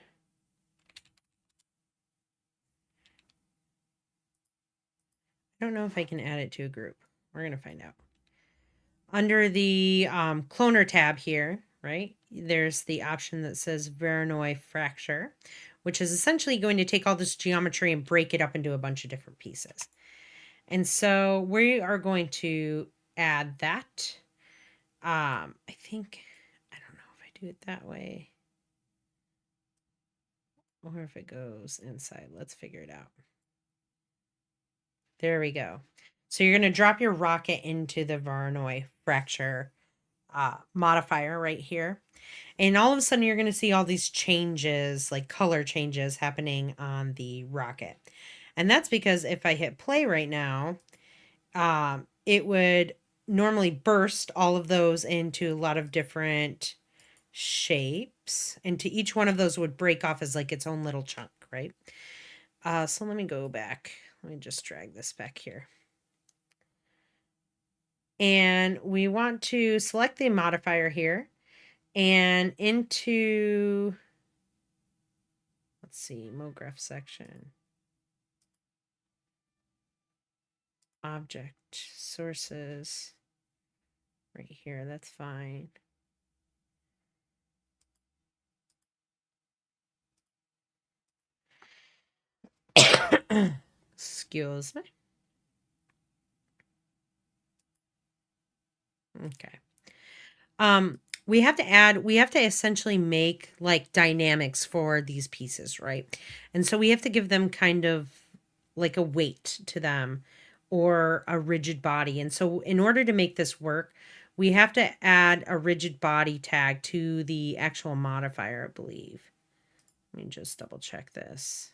I don't know if I can add it to a group. We're going to find out. Under the cloner tab here, right, there's the option that says Voronoi fracture, which is essentially going to take all this geometry and break it up into a bunch of different pieces. And so we are going to add that. I think, I don't know if I do it that way or if it goes inside. Let's figure it out. There we go. So you're going to drop your rocket into the Voronoi fracture modifier right here. And all of a sudden you're going to see all these changes, like color changes happening on the rocket. And that's because if I hit play right now, it would normally burst all of those into a lot of different shapes. And to each one of those would break off as like its own little chunk, right? So let me go back. Let me just drag this back here. And we want to select the modifier here and into, let's see, MoGraph section. Object sources right here. That's fine. Excuse me. Okay. We have to essentially make like dynamics for these pieces, right? And so we have to give them kind of like a weight to them or a rigid body. And so in order to make this work, we have to add a rigid body tag to the actual modifier, I believe. Let me just double check this.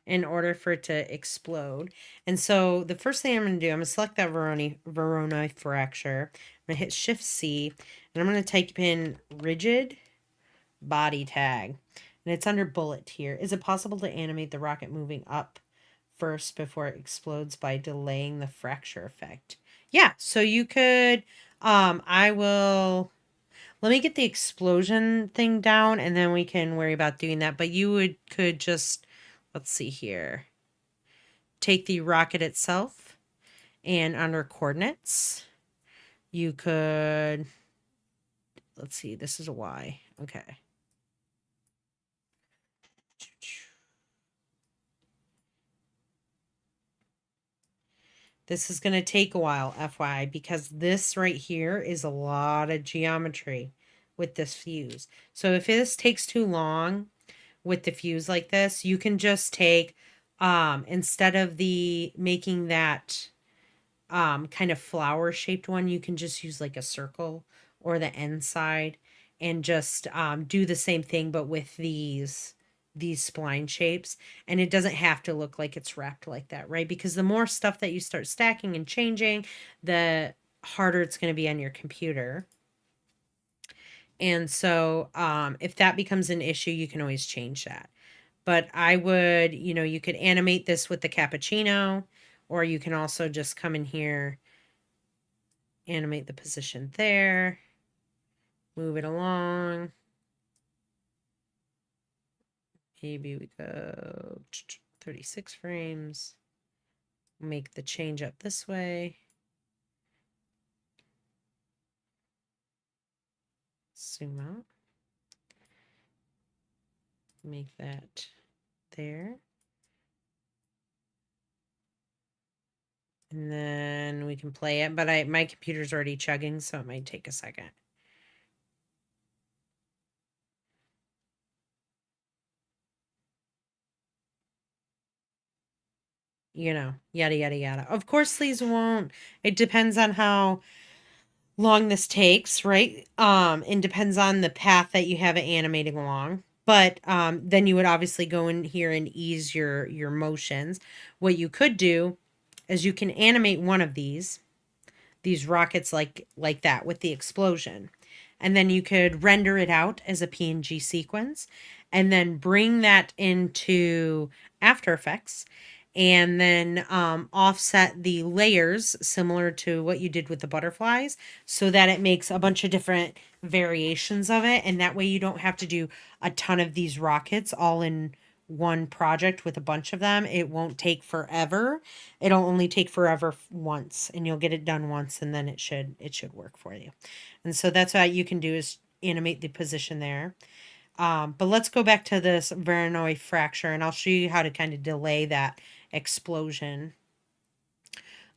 In order for it to explode. And so the first thing I'm going to do, I'm going to select that Voronoi fracture. I'm going to hit Shift C, and I'm going to type in rigid body tag. And it's under bullet here. Is it possible to animate the rocket moving up first before it explodes by delaying the fracture effect? Yeah, so you could, let me get the explosion thing down and then we can worry about doing that. But you could just, let's see here, take the rocket itself and under coordinates, you could, let's see, this is a Y. Okay. This is going to take a while, FYI, because this right here is a lot of geometry with this fuse. So if this takes too long with the fuse like this, you can just take, instead of making that kind of flower shaped one, you can just use like a circle or the end side and just do the same thing, but with these spline shapes, and it doesn't have to look like it's wrapped like that, right? Because the more stuff that you start stacking and changing, the harder it's going to be on your computer. And so if that becomes an issue, you can always change that. But I would, you could animate this with the cappuccino, or you can also just come in here, animate the position there, move it along. Maybe we go 36 frames. Make the change up this way. Zoom out. Make that there. And then we can play it, but my computer's already chugging, so it might take a second. Yada, yada, yada. Of course, these won't. It depends on how long this takes, right? It depends on the path that you have it animating along. But then you would obviously go in here and ease your motions. What you could do is you can animate one of these rockets like that with the explosion. And then you could render it out as a PNG sequence and then bring that into After Effects and then offset the layers similar to what you did with the butterflies so that it makes a bunch of different variations of it. And that way you don't have to do a ton of these rockets all in one project with a bunch of them. It won't take forever. It'll only take forever once, and you'll get it done once, and then it should work for you. And so that's what you can do is animate the position there. But let's go back to this Voronoi fracture, and I'll show you how to kind of delay that explosion.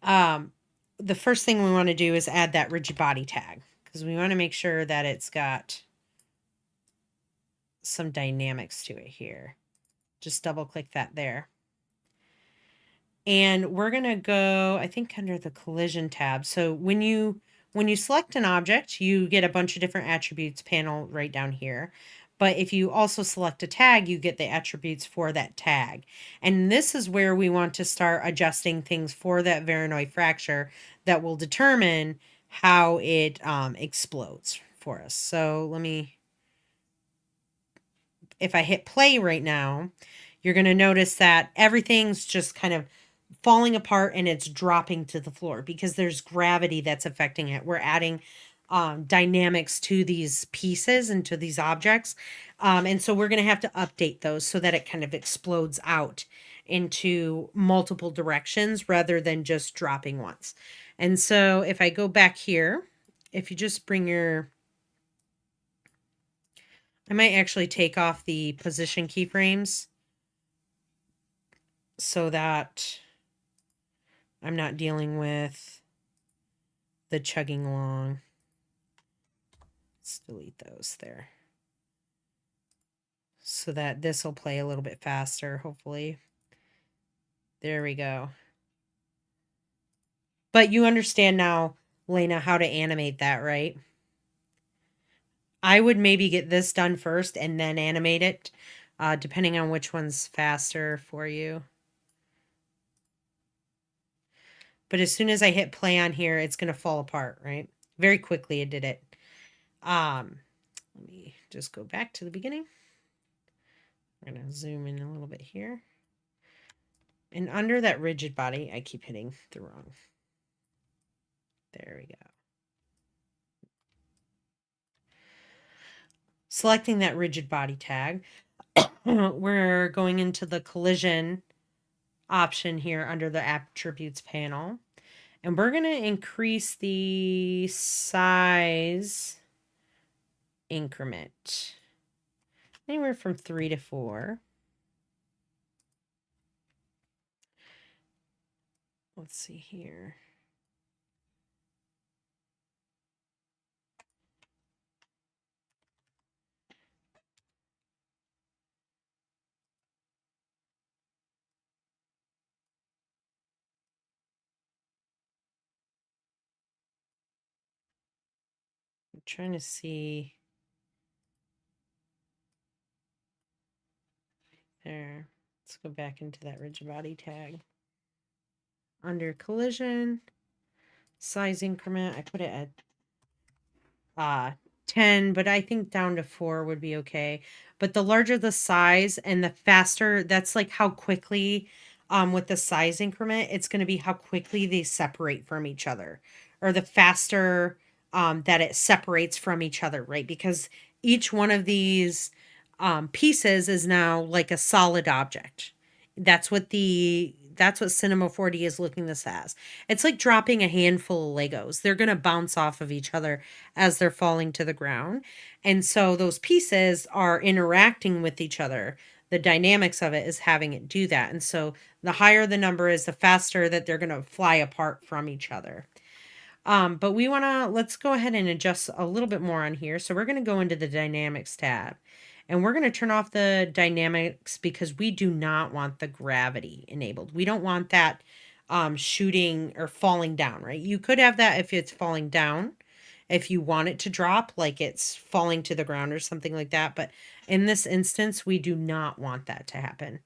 The first thing we want to do is add that rigid body tag because we want to make sure that it's got some dynamics to it here. Just double click that there. And we're going to go, I think, under the collision tab. So when you select an object, you get a bunch of different attributes panel right down here. But if you also select a tag, you get the attributes for that tag. And this is where we want to start adjusting things for that Voronoi fracture that will determine how it explodes for us. So if I hit play right now, you're going to notice that everything's just kind of falling apart and it's dropping to the floor because there's gravity that's affecting it. We're adding dynamics to these pieces and to these objects. And so we're going to have to update those so that it kind of explodes out into multiple directions rather than just dropping once. And so if I go back here, if you just bring I might actually take off the position keyframes so that I'm not dealing with the chugging along. Let's delete those there. So that this will play a little bit faster, hopefully. There we go. But you understand now, Lena, how to animate that, right? I would maybe get this done first and then animate it, depending on which one's faster for you. But as soon as I hit play on here, it's going to fall apart, right? Very quickly it did it. Let me just go back to the beginning. We're going to zoom in a little bit here. And under that rigid body, I keep hitting the wrong. There we go. Selecting that rigid body tag, we're going into the collision option here under the attributes panel. And we're going to increase the size increment anywhere from 3 to 4. Let's see here. I'm trying to see. There. Let's go back into that rigid body tag. Under collision, size increment, I put it at 10, but I think down to 4 would be okay. But the larger the size and the faster, that's like how quickly, with the size increment, it's going to be how quickly they separate from each other, or the faster that it separates from each other, right? Because each one of these pieces is now like a solid object. That's what Cinema 4D is looking this as. It's like dropping a handful of Legos. They're going to bounce off of each other as they're falling to the ground. And so those pieces are interacting with each other. The dynamics of it is having it do that. And so the higher the number is, the faster that they're going to fly apart from each other. But let's go ahead and adjust a little bit more on here. So we're going to go into the dynamics tab, and we're going to turn off the dynamics because we do not want the gravity enabled. We don't want that shooting or falling down, right? You could have that if it's falling down, if you want it to drop, like it's falling to the ground or something like that. But in this instance, we do not want that to happen.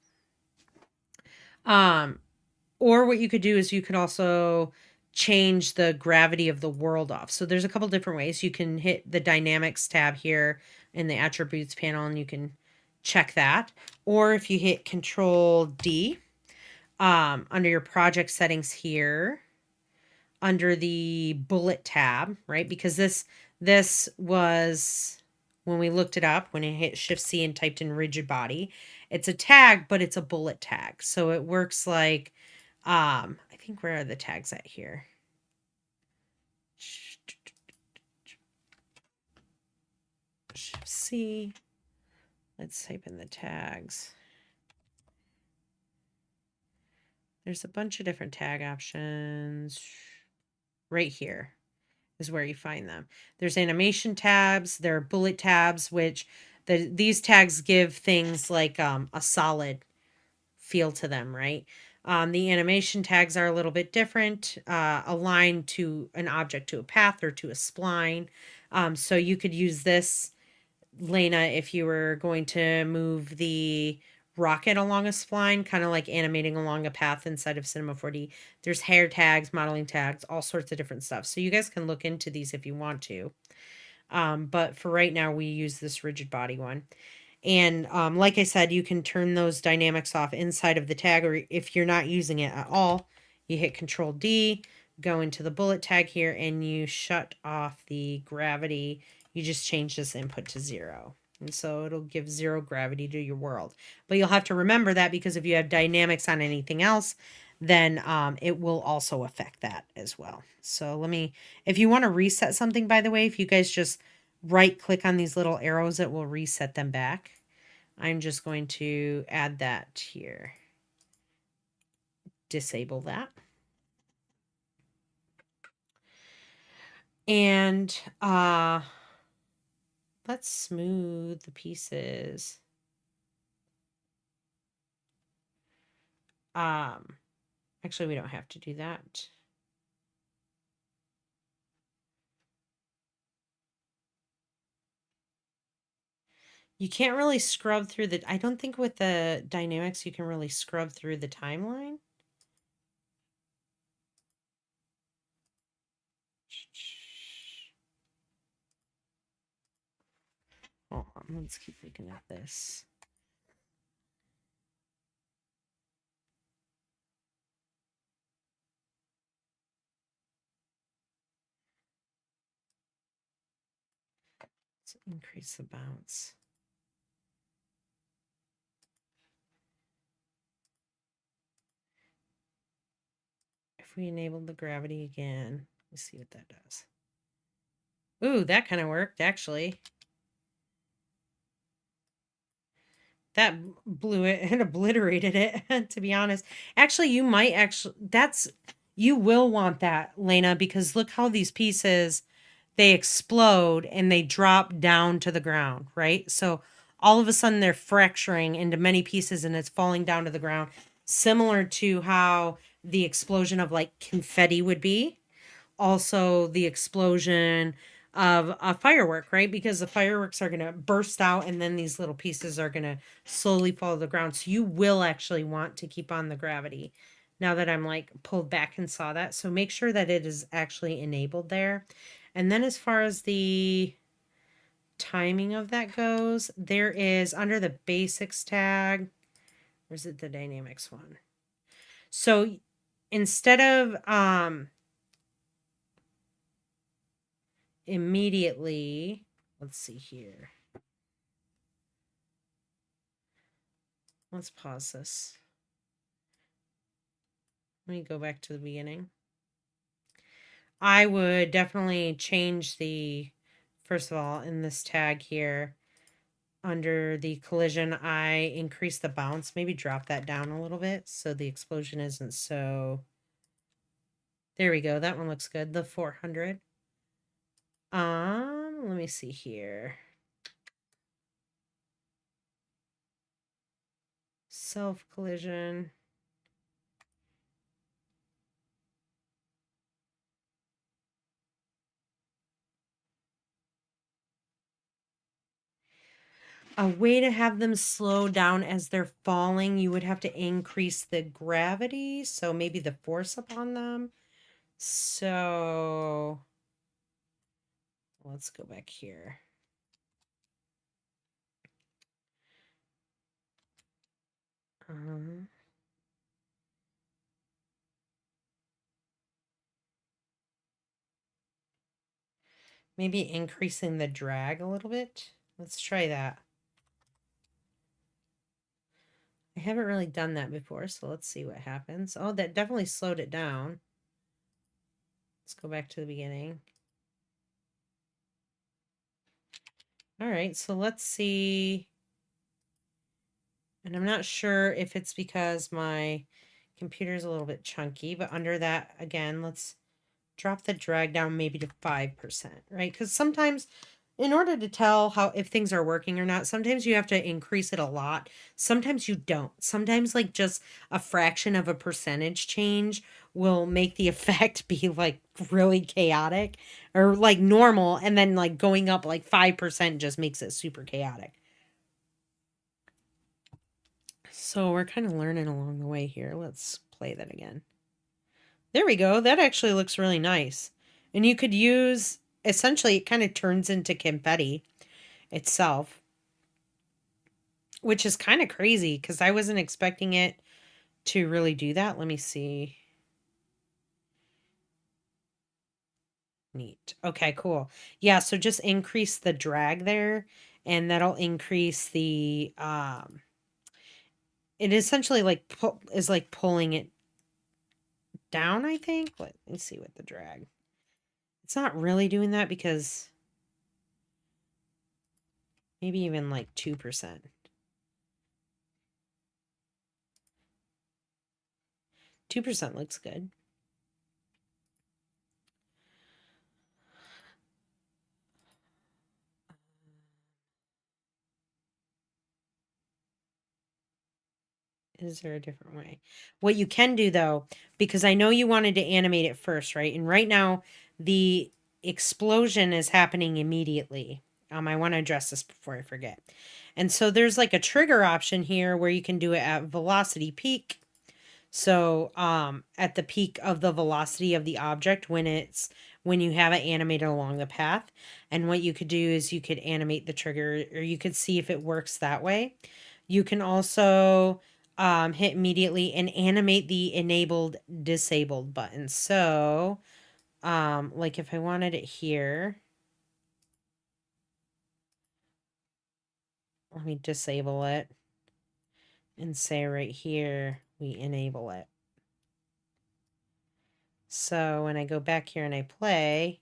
Or what you could do is you could also change the gravity of the world off. So there's a couple different ways. You can hit the dynamics tab here in the attributes panel and you can check that. Or if you hit Control D, under your project settings here, under the bullet tab, right? Because this was, when we looked it up, when I hit Shift C and typed in rigid body, it's a tag, but it's a bullet tag. So it works like, I think, where are the tags at here? Shift C. Let's type in the tags. There's a bunch of different tag options. Right here is where you find them. There's animation tabs. There are bullet tabs, which these tags give things like a solid feel to them, right? The animation tags are a little bit different, aligned to an object, to a path, or to a spline. So you could use this, Lena, if you were going to move the rocket along a spline, kind of like animating along a path inside of Cinema 4D. There's hair tags, modeling tags, all sorts of different stuff. So you guys can look into these if you want to. But for right now, we use this rigid body one. And like I said, you can turn those dynamics off inside of the tag, or if you're not using it at all, you hit Control D, go into the bullet tag here, and you shut off the gravity. You just change this input to 0. And so it'll give 0 gravity to your world. But you'll have to remember that, because if you have dynamics on anything else, then it will also affect that as well. So if you want to reset something, by the way, if you guys just right click on these little arrows, it will reset them back. I'm just going to add that here. Disable that. And let's smooth the pieces. Actually, we don't have to do that. You can't really scrub through I don't think with the dynamics you can really scrub through the timeline. Hold on, let's keep looking at this. Let's increase the bounce. If we enable the gravity again, let's see what that does. Ooh, that kind of worked, actually. That blew it and obliterated it, to be honest. Actually, you will want that, Lena, because look how these pieces, they explode and they drop down to the ground, right? So all of a sudden they're fracturing into many pieces and it's falling down to the ground, similar to how the explosion of like confetti would be. Also the explosion of a firework, right? Because the fireworks are going to burst out and then these little pieces are going to slowly fall to the ground. So you will actually want to keep on the gravity, now that I'm like pulled back and saw that. So make sure that it is actually enabled there. And then as far as the timing of that goes, there is under the basics tag, or is it the dynamics one? So instead of immediately, let's see here. Let's pause this. Let me go back to the beginning. I would definitely change the, first of all, in this tag here, under the collision, I increase the bounce, maybe drop that down a little bit so the explosion isn't so, there we go. That one looks good. The 400. Let me see here. Self collision. A way to have them slow down as they're falling, you would have to increase the gravity, so maybe the force upon them. So let's go back here. Maybe increasing the drag a little bit. Let's try that. I haven't really done that before, so let's see what happens. Oh, that definitely slowed it down. Let's go back to the beginning. All right, so let's see. And I'm not sure if it's because my computer's a little bit chunky, but under that, again, let's drop the drag down maybe to 5%, right? Because sometimes in order to tell how if things are working or not, sometimes you have to increase it a lot. Sometimes you don't. Sometimes like just a fraction of a percentage change will make the effect be like really chaotic or like normal, and then like going up like 5% just makes it super chaotic. So we're kind of learning along the way here. Let's play that again. There we go. That actually looks really nice. And you could use, essentially, it kind of turns into confetti itself, which is kind of crazy because I wasn't expecting it to really do that. Let me see. Neat. Okay, cool. Yeah, so just increase the drag there, and that'll increase the, it essentially like is like pulling it down, I think. Let me see what the drag. It's not really doing that because maybe even like 2%. 2% looks good. Is there a different way? What you can do though, because I know you wanted to animate it first, right? And right now the explosion is happening immediately. I want to address this before I forget. And so there's like a trigger option here where you can do it at velocity peak. So at the peak of the velocity of the object when you have it animated along the path. And what you could do is you could animate the trigger, or you could see if it works that way. You can also hit immediately and animate the enabled disabled button. So like if I wanted it here, let me disable it and say right here we enable it. So when I go back here and I play,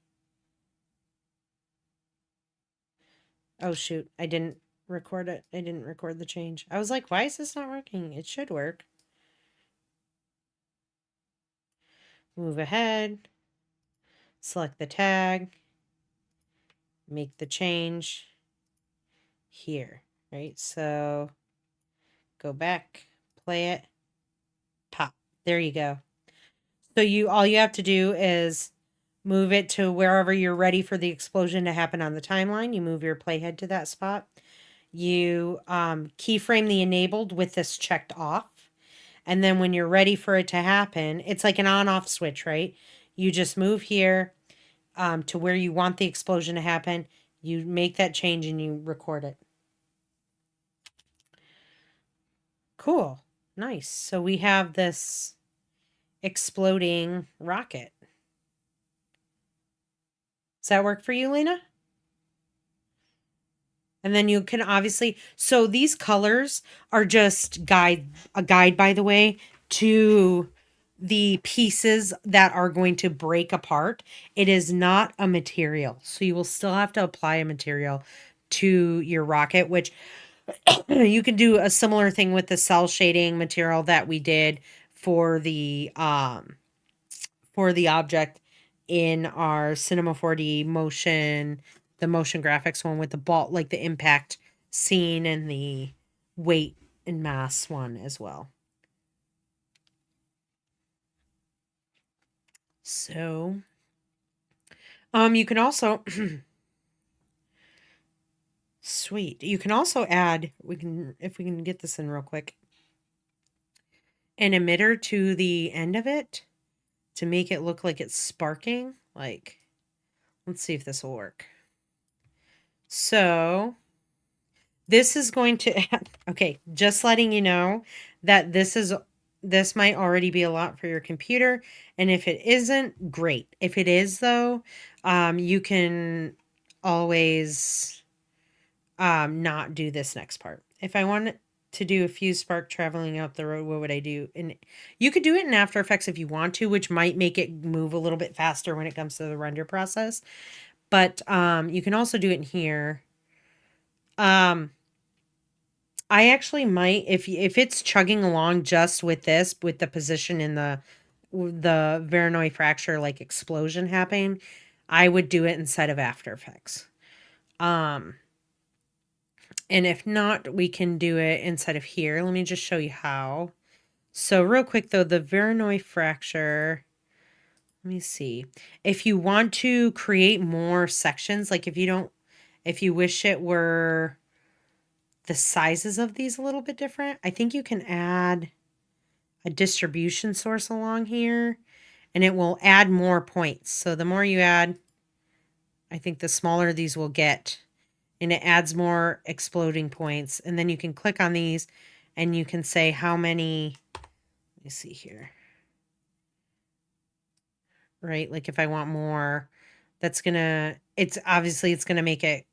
oh shoot, I didn't record it. I didn't record the change. I was like, why is this not working? It should work. Move ahead, select the tag, make the change here, right? So go back, play it, pop. There you go. So all you have to do is move it to wherever you're ready for the explosion to happen on the timeline. You move your playhead to that spot. You keyframe the enabled with this checked off. And then when you're ready for it to happen, it's like an on-off switch, right? You just move here to where you want the explosion to happen. You make that change and you record it. Cool. Nice. So we have this exploding rocket. Does that work for you, Lena? And then you can obviously, so these colors are just a guide, by the way, to the pieces that are going to break apart. It is not a material. So you will still have to apply a material to your rocket, which you can do a similar thing with the cell shading material that we did for the object in our Cinema 4D motion, the motion graphics one with the ball, like the impact scene and the weight and mass one as well. So, you can also sweet. You can also add, if we can get this in real quick, an emitter to the end of it to make it look like it's sparking. Like, let's see if this will work. So, this is going to okay, just letting you know that this might already be a lot for your computer, and if it isn't, great. If it is though, you can always not do this next part. If I want to do a few spark traveling out the road, what would I do? And you could do it in After Effects if you want to, which might make it move a little bit faster when it comes to the render process. But you can also do it in here. I actually might, if it's chugging along just with this, with the position in the Voronoi fracture like explosion happening, I would do it inside of After Effects. And if not, we can do it inside of here. Let me just show you how. So real quick though, the Voronoi fracture, let me see. If you want to create more sections, like if you wish it were the sizes of these a little bit different, I think you can add a distribution source along here and it will add more points. So the more you add, I think the smaller these will get, and it adds more exploding points. And then you can click on these and you can say how many, let me see here, right? Like if I want more, it's obviously it's going to make it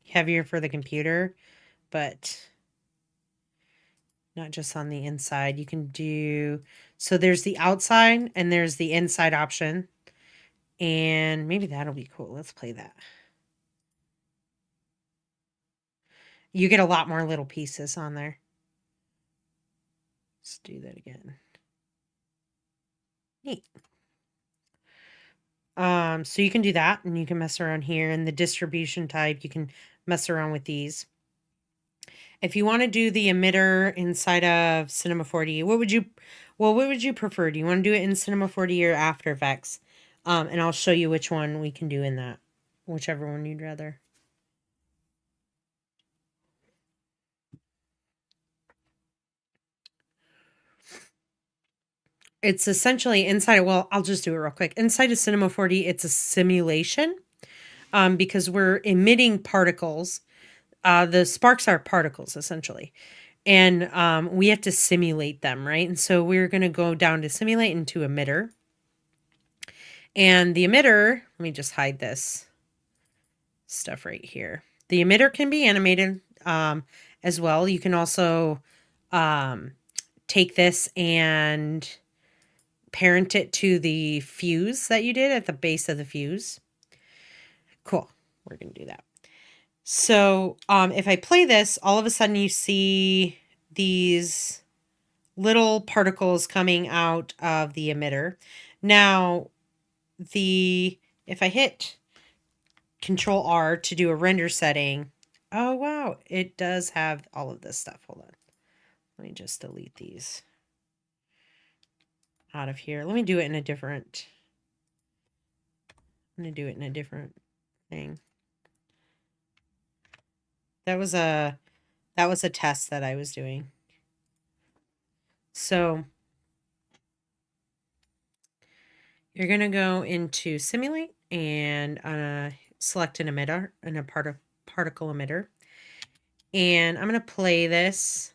heavier for the computer, but not just on the inside. You can do, so there's the outside and there's the inside option. And maybe that'll be cool. Let's play that. You get a lot more little pieces on there. Let's do that again. Neat. So you can do that and you can mess around here. And the distribution type, you can mess around with these. If you want to do the emitter inside of Cinema 4D, what would you prefer? Do you want to do it in Cinema 4D or After Effects? And I'll show you which one we can do in that, whichever one you'd rather. It's essentially inside, well, I'll just do it real quick. Inside of Cinema 4D, it's a simulation because we're emitting particles. The sparks are particles, essentially. And we have to simulate them, right? And so we're going to go down to simulate into emitter. And the emitter, let me just hide this stuff right here. The emitter can be animated as well. You can also take this and parent it to the fuse that you did at the base of the fuse. Cool. We're going to do that. So if I play this, all of a sudden you see these little particles coming out of the emitter. Now, if I hit Control R to do a render setting, oh wow, it does have all of this stuff. Hold on. Let me just delete these out of here. Let me do it in a different, I'm going to do it in a different thing. That was a test that I was doing. So you're going to go into simulate and select an emitter and a particle emitter. And I'm going to play this.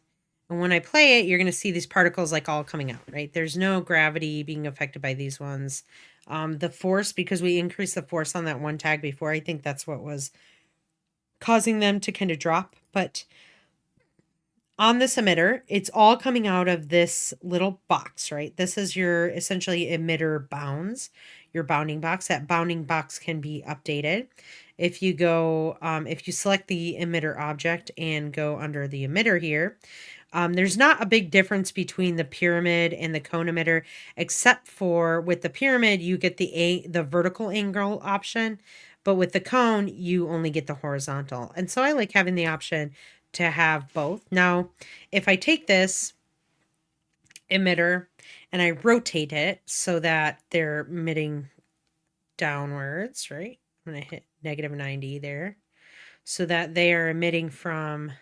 And when I play it, you're going to see these particles like all coming out, right? There's no gravity being affected by these ones. The force, because we increased the force on that one tag before, I think that's what was causing them to kind of drop. But on this emitter, it's all coming out of this little box, right? This is your essentially emitter bounds, your bounding box. That bounding box can be updated. If you go, if you select the emitter object and go under the emitter here, there's not a big difference between the pyramid and the cone emitter, except for with the pyramid, you get the vertical angle option, but with the cone, you only get the horizontal. And so I like having the option to have both. Now, if I take this emitter and I rotate it so that they're emitting downwards, right? I'm going to hit -90 there so that they are emitting from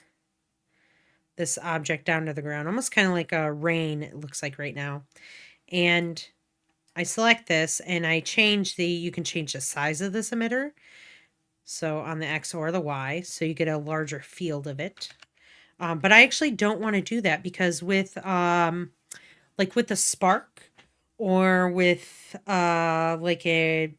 this object down to the ground, almost kind of like a rain, it looks like right now. And I select this and I change you can change the size of this emitter. So on the X or the Y, so you get a larger field of it. But I actually don't want to do that because with like with a spark or with like a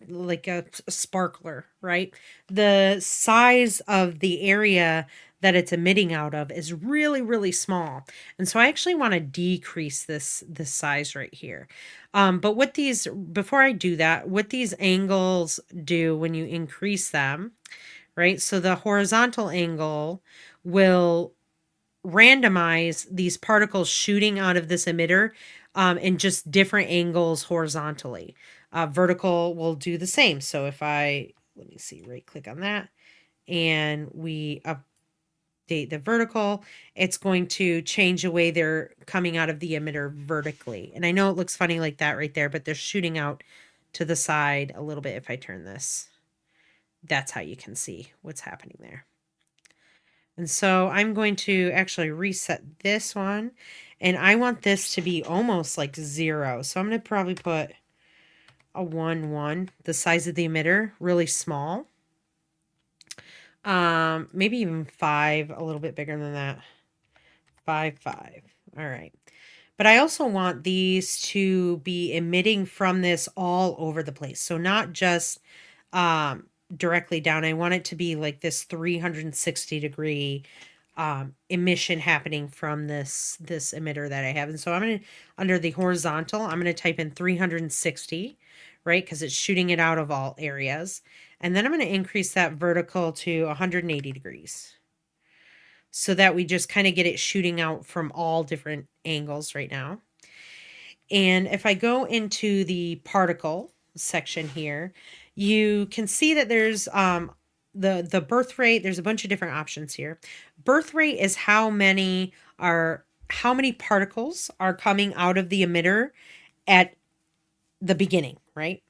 sparkler, right? The size of the area that it's emitting out of is really, really small. And so I actually want to decrease this size right here. But what these, before I do that, what these angles do when you increase them, right? So the horizontal angle will randomize these particles shooting out of this emitter in just different angles horizontally. Vertical will do the same. So if let me see, right click on that and we update the vertical, it's going to change the way they're coming out of the emitter vertically. And I know it looks funny like that right there, but they're shooting out to the side a little bit. If I turn this, that's how you can see what's happening there. And so I'm going to actually reset this one, and I want this to be almost like 0. So I'm going to probably put a 1, 1, the size of the emitter, really small. Maybe even 5, a little bit bigger than that. 5, 5. All right. But I also want these to be emitting from this all over the place. So not just directly down. I want it to be like this 360-degree emission happening from this emitter that I have. And so I'm going to, under the horizontal, I'm going to type in 360, right? Because it's shooting it out of all areas. And then I'm going to increase that vertical to 180 degrees so that we just kind of get it shooting out from all different angles right now. And if I go into the particle section here, you can see that there's the birth rate. There's a bunch of different options here. Birth rate is how many particles are coming out of the emitter at the beginning, right?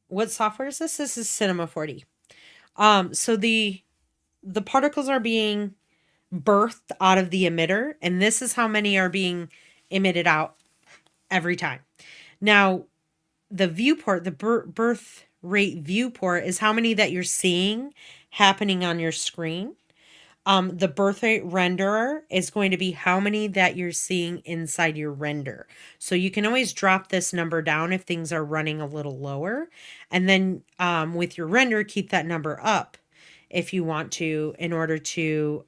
What software is this? This is Cinema 4D. So the particles are being birthed out of the emitter, and this is how many are being emitted out every time. Now, the viewport, the birth rate viewport is how many that you're seeing happening on your screen. The birth rate renderer is going to be how many that you're seeing inside your render. So you can always drop this number down if things are running a little lower. And then with your render, keep that number up if you want to, in order to,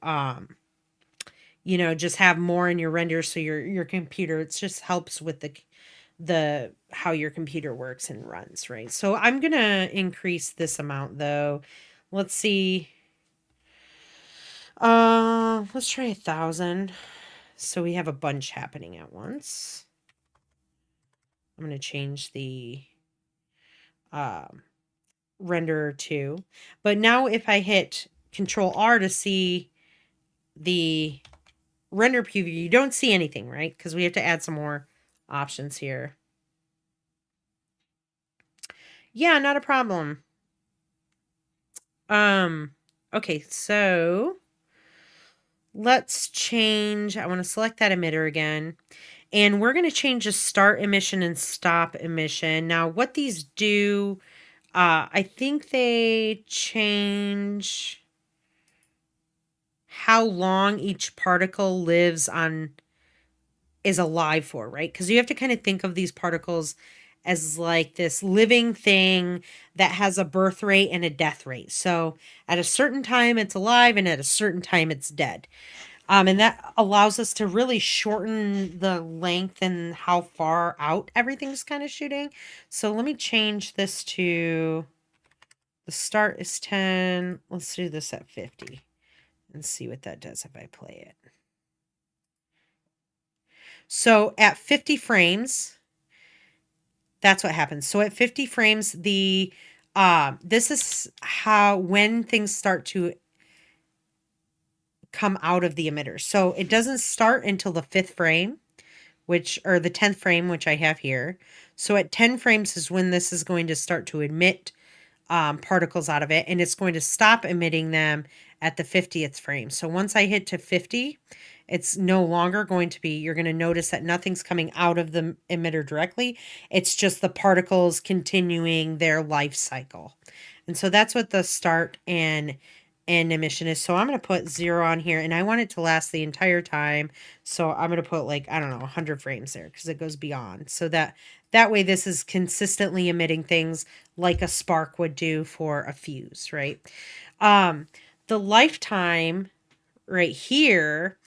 you know, just have more in your render. So your computer, it just helps with the how your computer works and runs, right? So I'm going to increase this amount though. Let's see. Let's try 1,000. So we have a bunch happening at once. I'm going to change the render to, but now if I hit Control R to see the render preview, you don't see anything, right? Because we have to add some more options here. Yeah, not a problem. Okay, so let's change, I want to select that emitter again, and we're going to change the start emission and stop emission. Now, what these do, I think they change how long each particle lives on is alive for, right? Because you have to kind of think of these particles as like this living thing that has a birth rate and a death rate. So at a certain time it's alive and at a certain time it's dead. And that allows us to really shorten the length and how far out everything's kind of shooting. So let me change this to the start is 10. Let's do this at 50 and see what that does if I play it. So at 50 frames, that's what happens. So at 50 frames, this is how when things start to come out of the emitter. So it doesn't start until the 5th frame, or the 10th frame, which I have here. So at 10 frames is when this is going to start to emit particles out of it, and it's going to stop emitting them at the 50th frame. So once I hit to 50, it's no longer going to be, you're going to notice that nothing's coming out of the emitter directly. It's just the particles continuing their life cycle. And so that's what the start and emission is. So I'm going to put 0 on here, and I want it to last the entire time. So I'm going to put like, I don't know, 100 frames there because it goes beyond. So that way this is consistently emitting things like a spark would do for a fuse, right? The lifetime right here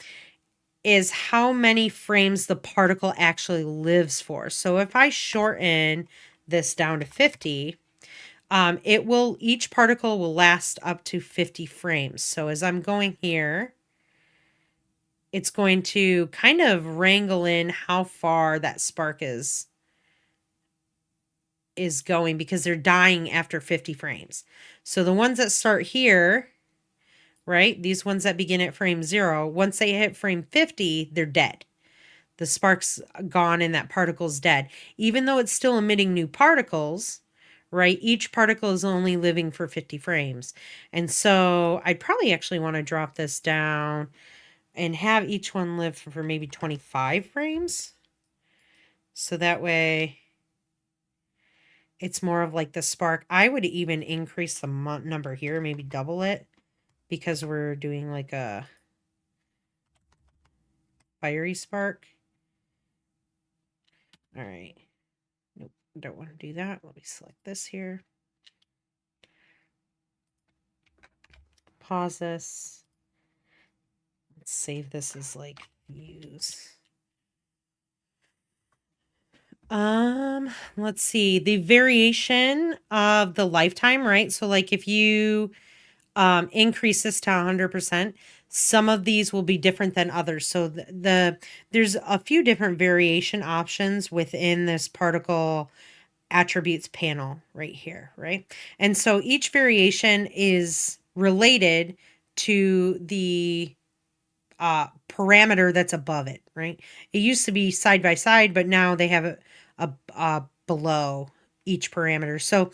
is how many frames the particle actually lives for. So if I shorten this down to 50, each particle will last up to 50 frames. So as I'm going here, it's going to kind of wrangle in how far that spark is going, because they're dying after 50 frames. So the ones that start here, right? These ones that begin at frame 0, once they hit frame 50, they're dead. The spark's gone and that particle's dead. Even though it's still emitting new particles, right? Each particle is only living for 50 frames. And so I'd probably actually want to drop this down and have each one live for maybe 25 frames. So that way it's more of like the spark. I would even increase the number here, maybe double it, because we're doing like a fiery spark. All right. Nope, don't want to do that. Let me select this here. Pause this. Let's save this as like use. Let's see. The variation of the lifetime, right? So like if you increase this to 100%, some of these will be different than others. So there's a few different variation options within this particle attributes panel right here, right? And so each variation is related to the parameter that's above it, right? It used to be side by side, but now they have a below each parameter. So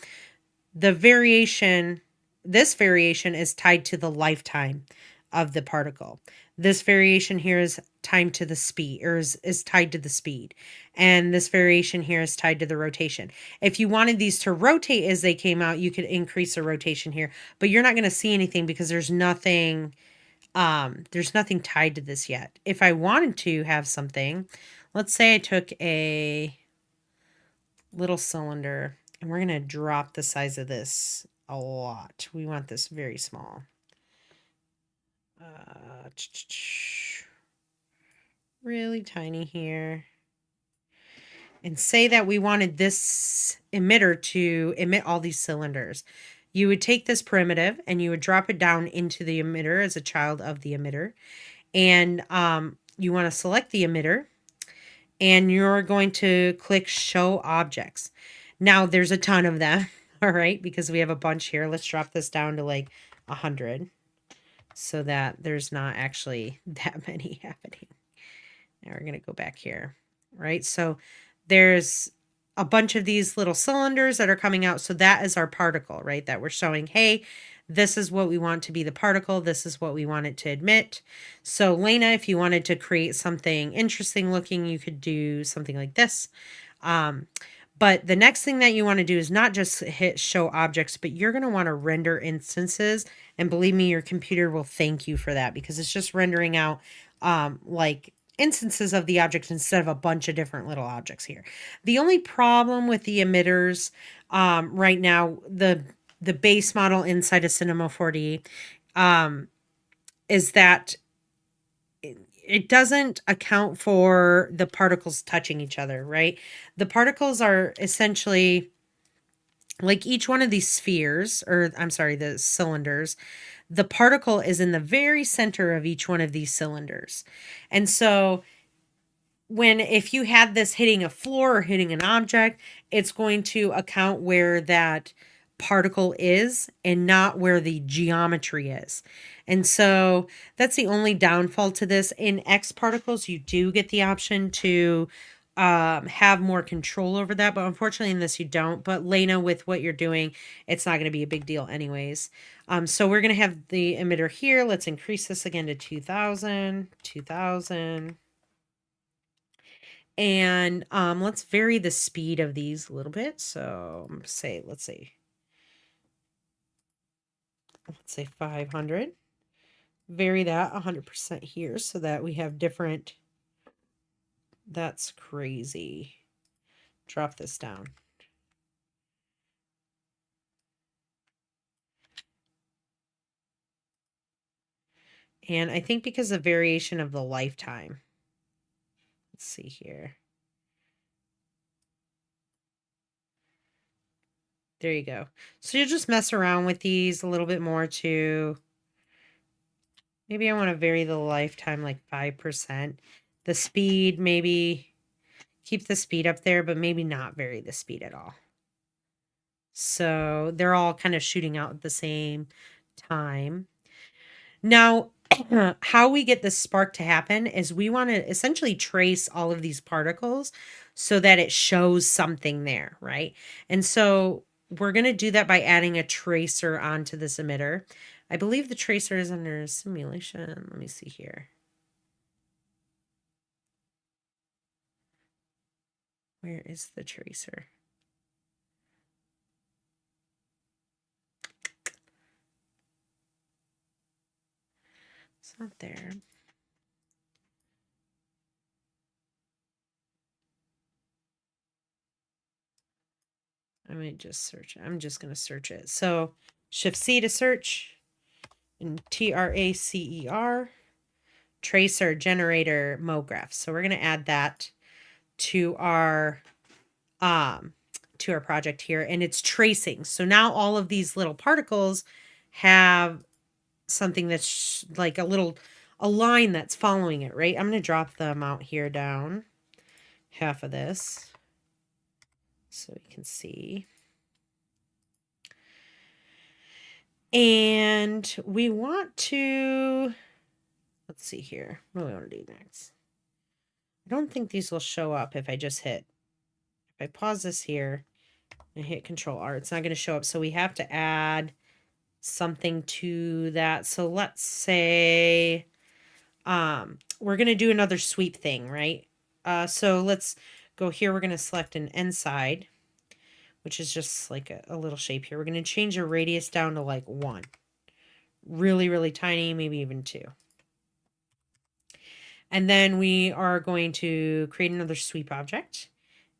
the variation, this variation is tied to the lifetime of the particle. This variation here is tied to the speed, or is tied to the speed. And this variation here is tied to the rotation. If you wanted these to rotate as they came out, you could increase the rotation here, but you're not going to see anything because there's nothing tied to this yet. If I wanted to have something, let's say I took a little cylinder, and we're going to drop the size of this a lot. We want this very small. Really tiny here. And say that we wanted this emitter to emit all these cylinders. You would take this primitive and you would drop it down into the emitter as a child of the emitter. And you want to select the emitter, and you're going to click show objects. Now there's a ton of them, all right, because we have a bunch here. Let's drop this down to like 100 so that there's not actually that many happening. Now we're going to go back here, right? So there's a bunch of these little cylinders that are coming out. So that is our particle, right? That we're showing, hey, this is what we want to be the particle. This is what we want it to emit. So Lena, if you wanted to create something interesting looking, you could do something like this. But the next thing that you want to do is not just hit show objects, but you're going to want to render instances. And believe me, your computer will thank you for that, because it's just rendering out like instances of the object instead of a bunch of different little objects here. The only problem with the emitters right now, the base model inside of Cinema 4D, is that it doesn't account for the particles touching each other, right? The particles are essentially like each one of these spheres, or I'm sorry, the cylinders. The particle is in the very center of each one of these cylinders. And so if you had this hitting a floor or hitting an object, it's going to account where that particle is and not where the geometry is. And so that's the only downfall to this. In X particles, you do get the option to have more control over that, but unfortunately in this you don't. But Lena, with what you're doing, it's not going to be a big deal anyways. So we're going to have the emitter here. Let's increase this again to 2000, 2000. And let's vary the speed of these a little bit. So let's say 500. Vary that 100% here so that we have different. That's crazy. Drop this down. And I think because of variation of the lifetime. Let's see here. There you go. So you'll just mess around with these a little bit more too. Maybe I want to vary the lifetime like 5%. The speed, maybe keep the speed up there, but maybe not vary the speed at all. So they're all kind of shooting out at the same time. Now, how we get this spark to happen is we want to essentially trace all of these particles so that it shows something there, right? And so we're going to do that by adding a tracer onto this emitter. I believe the tracer is under simulation. Let me see here. Where is the tracer? It's not there. I might just search it. I'm just going to search it. So Shift C to search, and TRACER, tracer generator MoGraph. So we're going to add that to our project here, and it's tracing. So now all of these little particles have something that's like a line that's following it, right? I'm going to drop the amount here down, half of this, so we can see. And we want to, let's see here. What do we want to do next? I don't think these will show up if I just hit, if I pause this here and hit Control R, it's not going to show up. So we have to add something to that. So let's say we're going to do another sweep thing, right? So let's go here. We're going to select an end side, which is just like a little shape here. We're going to change the radius down to like 1. Really, really tiny, maybe even 2. And then we are going to create another sweep object.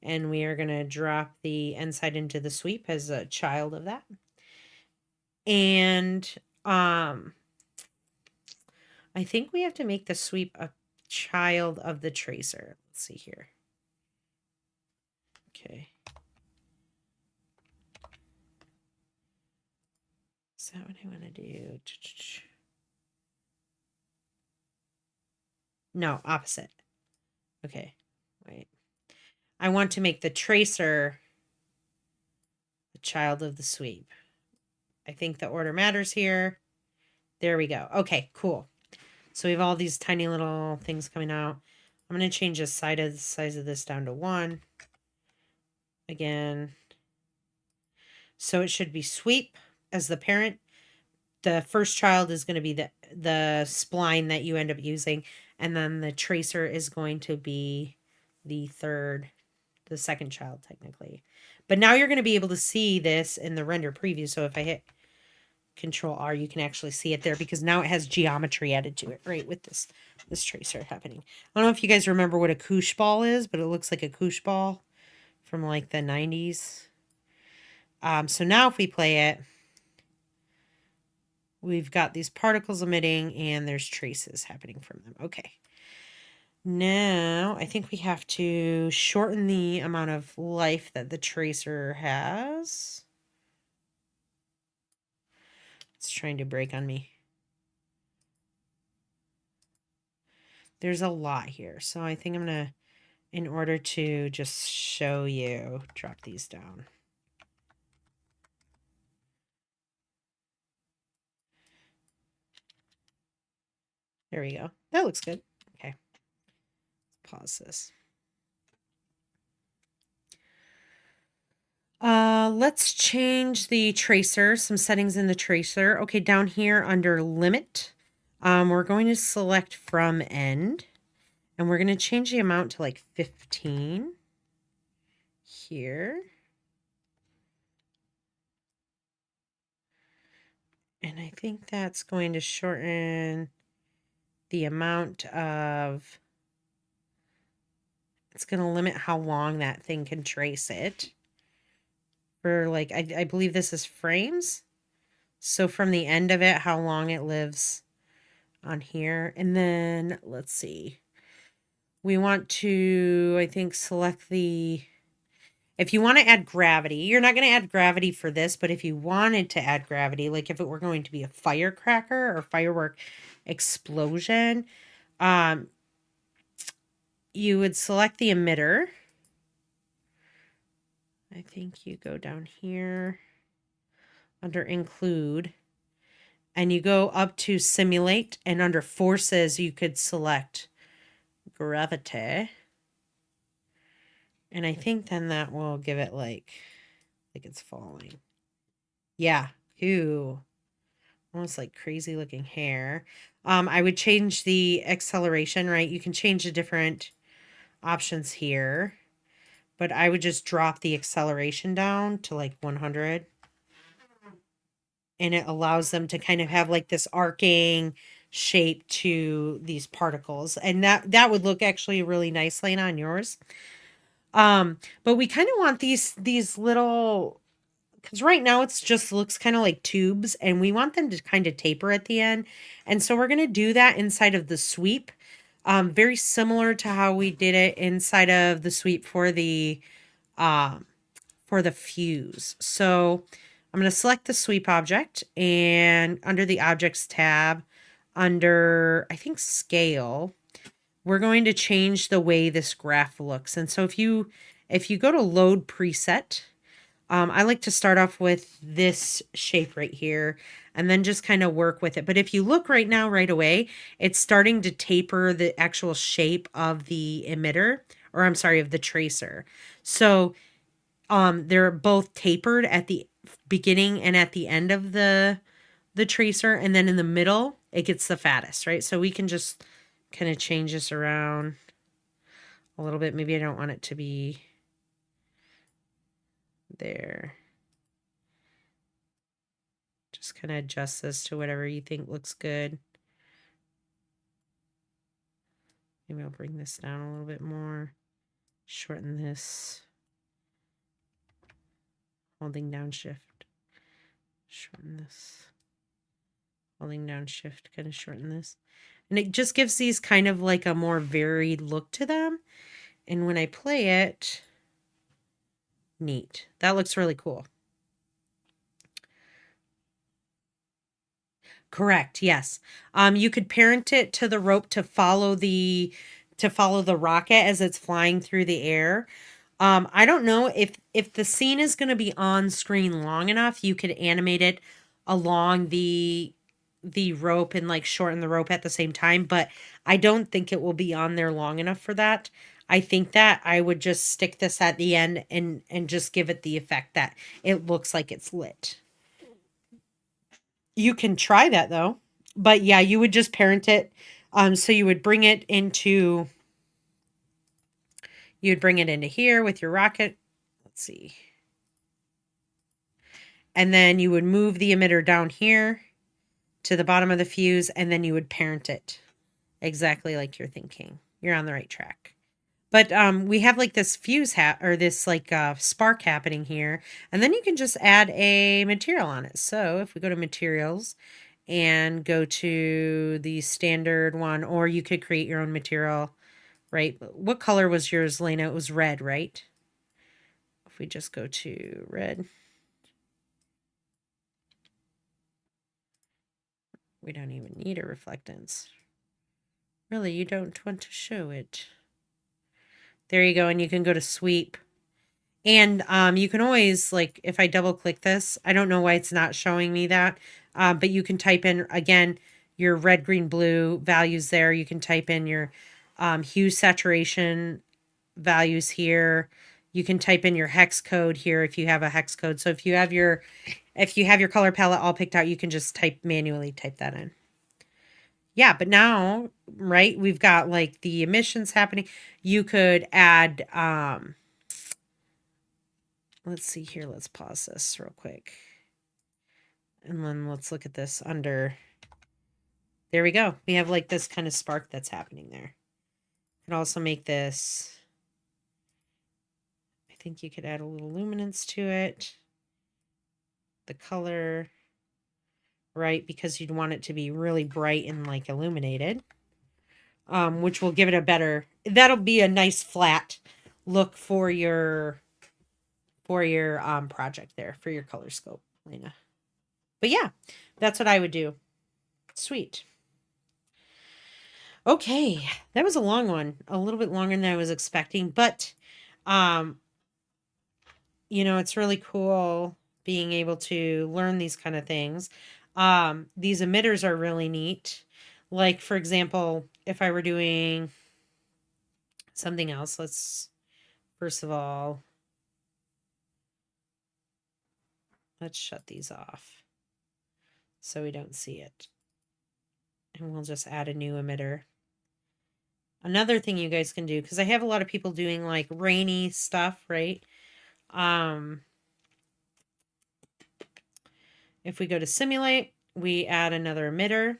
And we are going to drop the end side into the sweep as a child of that. And I think we have to make the sweep a child of the tracer. Let's see here. Okay. Is that what I want to do? No, opposite. Okay, wait. I want to make the tracer the child of the sweep. I think the order matters here. There we go. Okay, cool. So we have all these tiny little things coming out. I'm going to change the size of this down to 1. Again. So it should be sweep as the parent. The first child is going to be the spline that you end up using. And then the tracer is going to be the third the second child technically. But now you're going to be able to see this in the render preview. So if I hit Control R, you can actually see it there because now it has geometry added to it, right, with this tracer happening. I don't know if you guys remember what a koosh ball is, but it looks like a koosh ball from like the 90s. So now if we play it, we've got these particles emitting and there's traces happening from them. Okay. Now, I think we have to shorten the amount of life that the tracer has. It's trying to break on me. There's a lot here. So I think I'm going to, in order to just show you, drop these down. There we go. That looks good. Okay. Pause this. Let's change the tracer, some settings in the tracer. Okay, down here under limit, we're going to select from end, and we're going to change the amount to like 15 here. And I think that's going to shorten the amount of, it's going to limit how long that thing can trace it. For like, I believe this is frames. So from the end of it, how long it lives on here. And then let's see. We want to, I think, select the, if you want to add gravity, you're not going to add gravity for this, but if you wanted to add gravity, like if it were going to be a firecracker or firework explosion, you would select the emitter. I think you go down here under include and you go up to simulate, and under forces you could select gravity. And I think then that will give it like it's falling. Yeah. Ooh. Almost like crazy looking hair. I would change the acceleration, right? You can change the different options here. But I would just drop the acceleration down to like 100. And it allows them to kind of have like this arcing shape to these particles. And that would look actually really nice, Lena, on yours. But we kind of want these little, because right now it's just looks kind of like tubes, and we want them to kind of taper at the end. And so we're going to do that inside of the sweep. Very similar to how we did it inside of the sweep for the fuse. So I'm going to select the sweep object, and under the objects tab, under, I think, scale, we're going to change the way this graph looks. And so if you go to load preset, I like to start off with this shape right here and then just kind of work with it. But if you look right now, right away, it's starting to taper the actual shape of the emitter, or I'm sorry, of the tracer. So they're both tapered at the beginning and at the end of the tracer, and then in the middle it gets the fattest, right? So we can just kind of change this around a little bit. Maybe I don't want it to be there. Just kind of adjust this to whatever you think looks good. Maybe I'll bring this down a little bit more. Shorten this. Holding down shift. Shorten this. Holding down shift, kind of shorten this. And it just gives these kind of like a more varied look to them. And when I play it, neat. That looks really cool. Correct. Yes. You could parent it to the rope to follow the rocket as it's flying through the air. I don't know if the scene is going to be on screen long enough, you could animate it along the rope and like shorten the rope at the same time, but I don't think it will be on there long enough for that. I think that I would just stick this at the end and just give it the effect that it looks like it's lit. You can try that though. But yeah, you would just parent it. So you would bring it into You'd bring it into here with your rocket. Let's see. And then you would move the emitter down here to the bottom of the fuse, and then you would parent it exactly like you're thinking. You're on the right track. But we have like this fuse or this like spark happening here, and then you can just add a material on it. So if we go to materials and go to the standard one, or you could create your own material, right? What color was yours, Lena? It was red, right? If we just go to red, we don't even need a reflectance. Really, you don't want to show it. There you go, and you can go to sweep. And you can always, like, if I double click this, I don't know why it's not showing me that, but you can type in, again, your red, green, blue values there. You can type in your hue saturation values here. You can type in your hex code here if you have a hex code. So if you have your color palette all picked out, you can just manually type that in. Yeah, but now, right, we've got like the emissions happening. You could add, let's see here. Let's pause this real quick. And then let's look at this under, there we go. We have like this kind of spark that's happening there. You can also make this, I think you could add a little luminance to it. The color, right, because you'd want it to be really bright and like illuminated. Which will give it a better, that'll be a nice flat look for your project there, for your color scope, Lena. But yeah, that's what I would do. Sweet. Okay, that was a long one, a little bit longer than I was expecting, but you know, it's really cool being able to learn these kind of things. These emitters are really neat. Like, for example, if I were doing something else, let's first of all, let's shut these off so we don't see it. And we'll just add a new emitter. Another thing you guys can do, because I have a lot of people doing like rainy stuff, right? If we go to simulate, we add another emitter.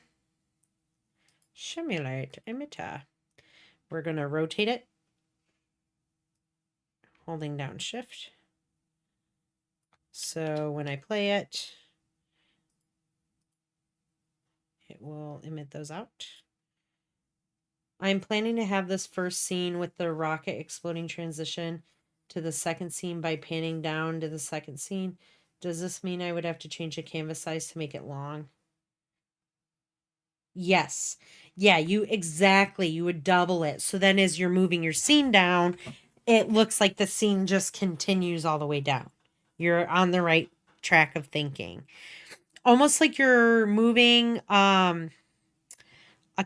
Simulate emitter. We're going to rotate it, holding down shift. So when I play it, it will emit those out. I'm planning to have this first scene with the rocket exploding transition to the second scene by panning down to the second scene. Does this mean I would have to change the canvas size to make it long? Yes. Yeah, you would double it. So then as you're moving your scene down, it looks like the scene just continues all the way down. You're on the right track of thinking. Almost like you're moving a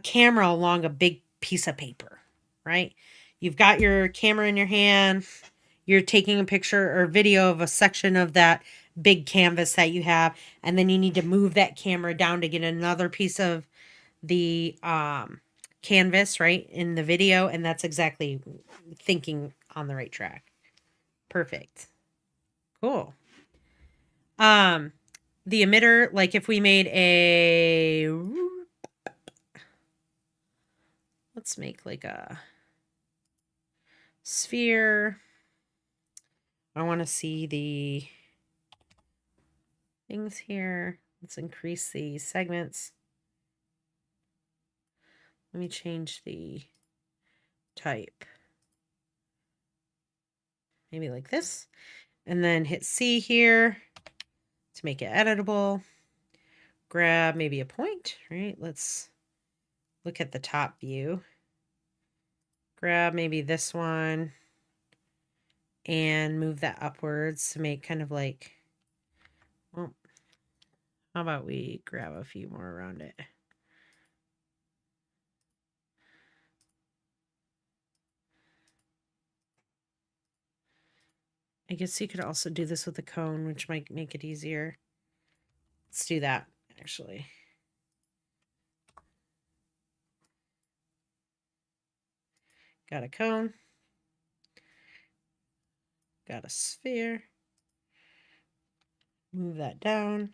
camera along a big piece of paper, right? You've got your camera in your hand. You're taking a picture or video of a section of that big canvas that you have, and then you need to move that camera down to get another piece of the canvas, right, in the video, and that's exactly thinking on the right track. Perfect. Cool. The emitter, like if we made a, let's make like a sphere. I want to see the things here. Let's increase the segments. Let me change the type. Maybe like this. And then hit C here to make it editable. Grab maybe a point, right? Let's look at the top view. Grab maybe this one and move that upwards to make kind of like, well, how about we grab a few more around it? I guess you could also do this with a cone, which might make it easier. Let's do that, actually. Got a cone. Got a sphere. Move that down.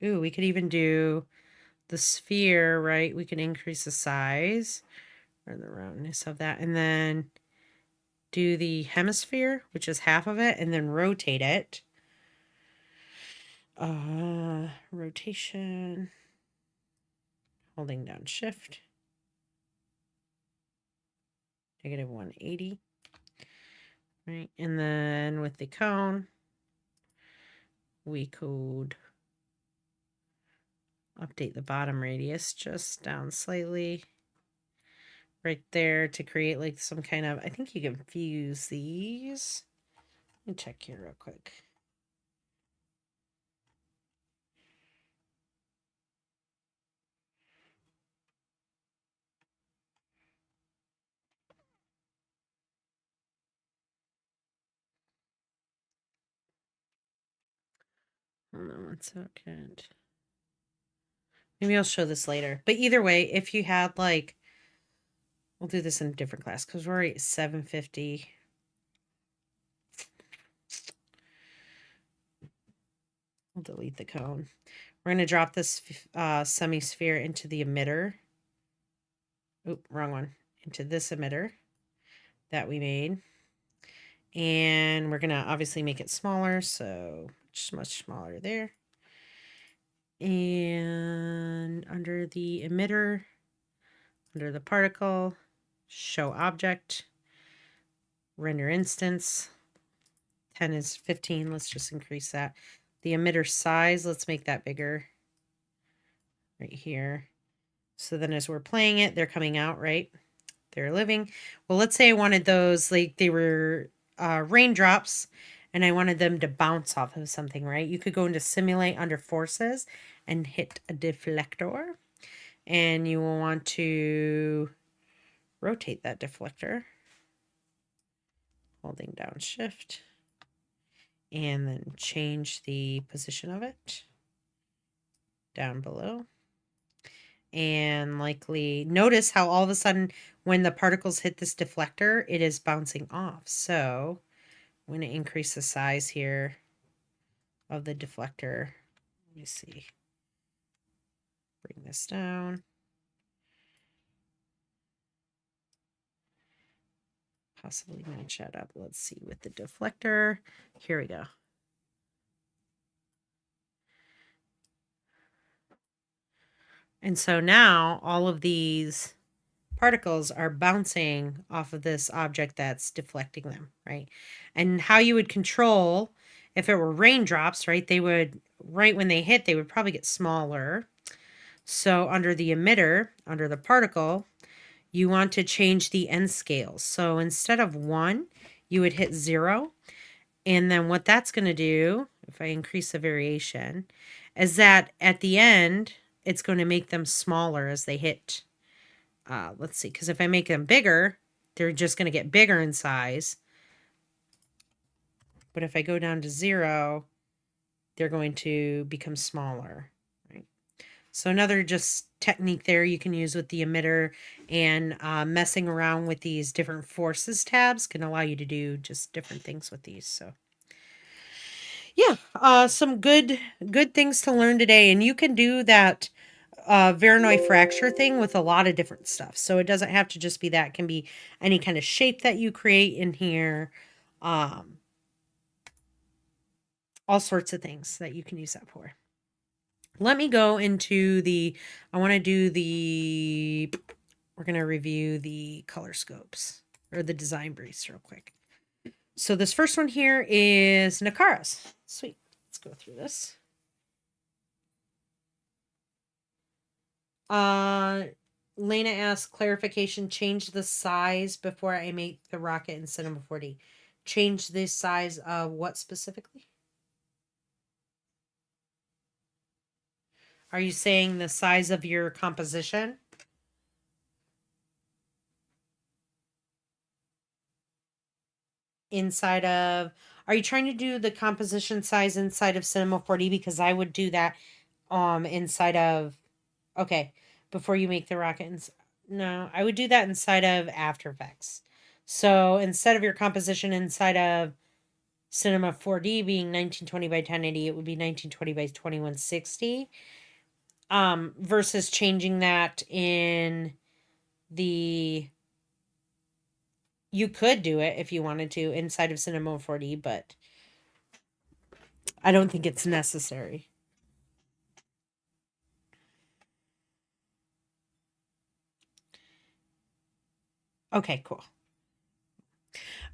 Ooh, we could even do the sphere, right? We can increase the size or the roundness of that, and then do the hemisphere, which is half of it, and then rotate it. Rotation, holding down shift, -180, right? And then with the cone, we could update the bottom radius just down slightly right there to create like some kind of, I think you can fuse these. Let me check here real quick. Hold on 1 second. Maybe I'll show this later. But either way, if you had like, we'll do this in a different class because we're already at 750. We'll delete the cone. We're going to drop this semi-sphere into the emitter. Oop, wrong one. Into this emitter that we made. And we're going to obviously make it smaller, so much smaller there. And under the emitter, under the particle, show object, render instance. 10 is 15. Let's just increase that. The emitter size, let's make that bigger right here. So then as we're playing it, they're coming out, right? They're living. Well, let's say I wanted those, like they were raindrops, and I wanted them to bounce off of something, right? You could go into simulate under forces and hit a deflector. And you will want to rotate that deflector, holding down shift, and then change the position of it down below. And likely notice how all of a sudden when the particles hit this deflector, it is bouncing off. So I'm going to increase the size here of the deflector. Let me see. Bring this down. Possibly match that up. Let's see with the deflector. Here we go. And so now all of these particles are bouncing off of this object that's deflecting them, right? And how you would control if it were raindrops, right? They would, right when they hit, they would probably get smaller. So under the emitter, under the particle, you want to change the n scales. So instead of 1, you would hit 0. And then what that's going to do, if I increase the variation, is that at the end, it's going to make them smaller as they hit. Let's see, because if I make them bigger, they're just going to get bigger in size. But if I go down to 0, they're going to become smaller. Right? So another just technique there you can use with the emitter, and messing around with these different forces tabs can allow you to do just different things with these. So yeah, some good things to learn today. And you can do that Voronoi fracture thing with a lot of different stuff. So it doesn't have to just be that. It can be any kind of shape that you create in here. All sorts of things that you can use that for. Let me go into we're going to review the color scopes or the design briefs real quick. So this first one here is Nakara's. Sweet. Let's go through this. Lena asks, clarification, change the size before I make the rocket in Cinema 4D. Change the size of what specifically? Are you saying the size of your composition? Inside of, are you trying to do the composition size inside of Cinema 4D? Because I would do that inside of Okay, before you make the rocket. No, I would do that inside of After Effects. So instead of your composition inside of Cinema 4D being 1920 by 1080, it would be 1920 by 2160. Versus changing that in the you could do it if you wanted to inside of Cinema 4D, but I don't think it's necessary. Okay, cool.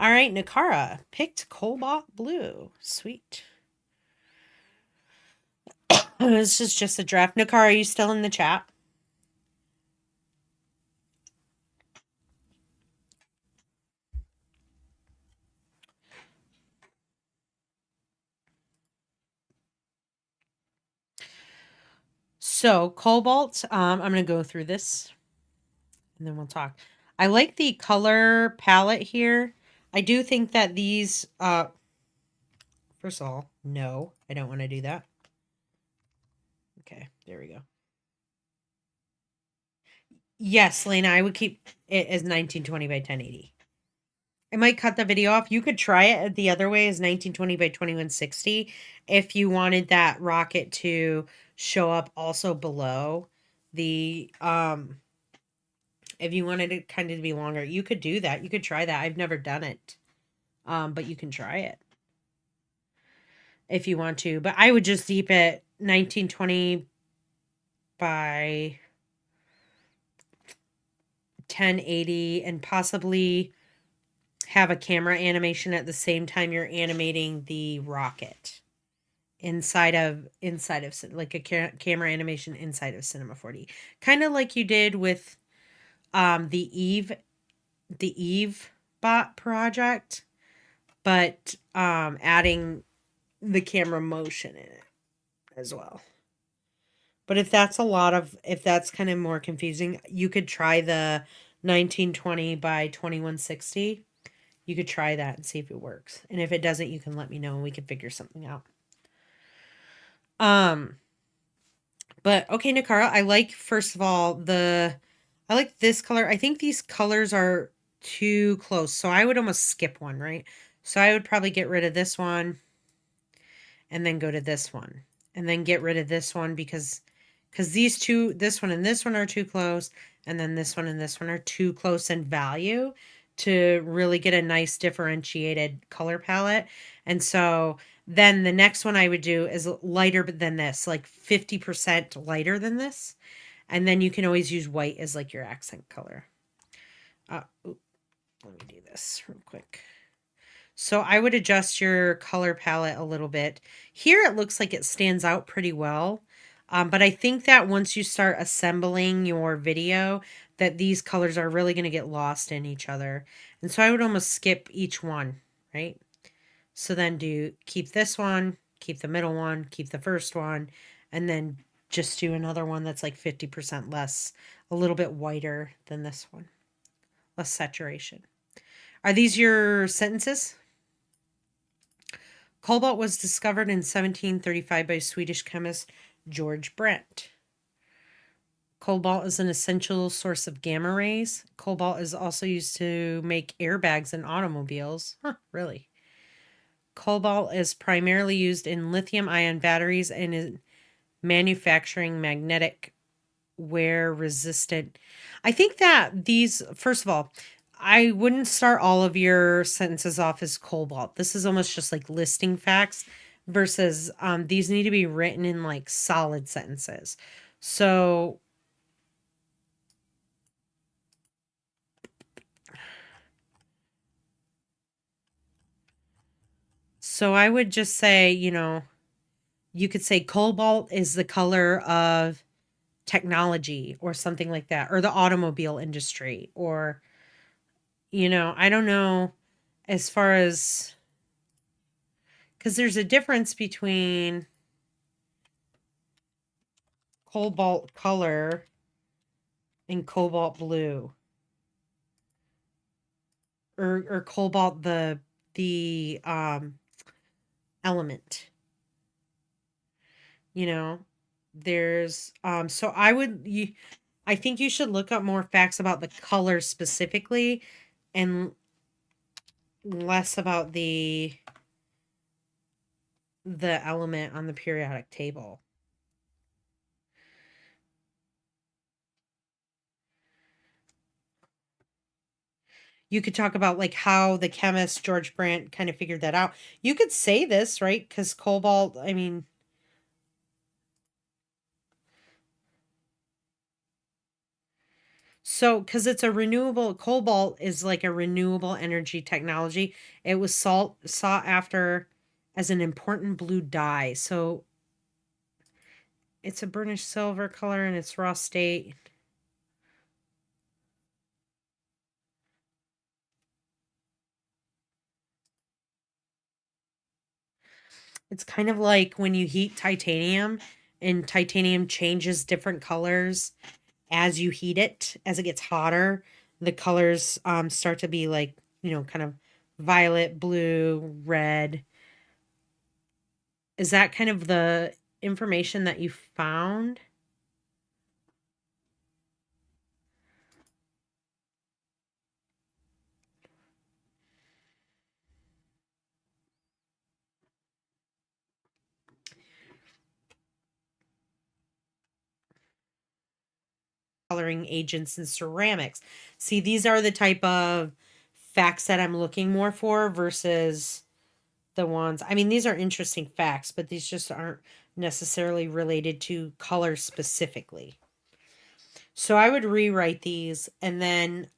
All right, Nakara picked Cobalt Blue. Sweet. This is just a draft. Nakara, are you still in the chat? So, Cobalt, I'm going to go through this and then we'll talk. I like the color palette here. I do think that these, first of all, no, I don't want to do that. Okay, there we go. Yes, Lena, I would keep it as 1920 by 1080. I might cut the video off. You could try it the other way as 1920 by 2160 if you wanted that rocket to show up also below the if you wanted it kind of to be longer. You could do that. You could try that. I've never done it. But you can try it if you want to. But I would just keep it 1920 by 1080 and possibly have a camera animation at the same time you're animating the rocket inside of like a camera animation inside of Cinema 4D, kind of like you did with the Eve bot project, but adding the camera motion in it as well. But if that's if that's kind of more confusing, you could try the 1920 by 2160. You could try that and see if it works. And if it doesn't, you can let me know and we can figure something out. But okay, Nakara, I like, first of all, I like this color. I think these colors are too close. So I would almost skip one, right? So I would probably get rid of this one and then go to this one and then get rid of this one because these two, this one and this one are too close. And then this one and this one are too close in value to really get a nice differentiated color palette. And so then the next one I would do is lighter than this, like 50% lighter than this. And then you can always use white as like your accent color. Let me do this real quick. So I would adjust your color palette a little bit. Here it looks like it stands out pretty well. But I think that once you start assembling your video, that these colors are really going to get lost in each other. And so I would almost skip each one, right? So then keep this one, keep the middle one, keep the first one, and then just do another one that's like 50% less, a little bit whiter than this one. Less saturation. Are these your sentences? Cobalt was discovered in 1735 by Swedish chemist George Brent. Cobalt is an essential source of gamma rays. Cobalt is also used to make airbags in automobiles. Huh, really? Cobalt is primarily used in lithium-ion batteries and in manufacturing magnetic wear resistant. I think that these, first of all, I wouldn't start all of your sentences off as cobalt. This is almost just like listing facts versus these need to be written in like solid sentences. So I would just say, you could say cobalt is the color of technology or something like that, or the automobile industry, or, I don't know, as far as, because there's a difference between cobalt color and cobalt blue, or cobalt the element, you know There's so I think you should look up more facts about the color specifically and less about the element on the periodic table. You could talk about like how the chemist George Brandt kind of figured that out. You could say this, right? Because cobalt, I mean, so because it's a renewable, cobalt is like a renewable energy technology. It was sought after as an important blue dye. So it's a burnished silver color in its raw state. It's kind of like when you heat titanium and titanium changes different colors as you heat it. As it gets hotter, the colors start to be like, kind of violet, blue, red. Is that kind of the information that you found? Coloring agents in ceramics. See, these are the type of facts that I'm looking more for versus the ones. I mean, these are interesting facts, but these just aren't necessarily related to color specifically. So I would rewrite these and then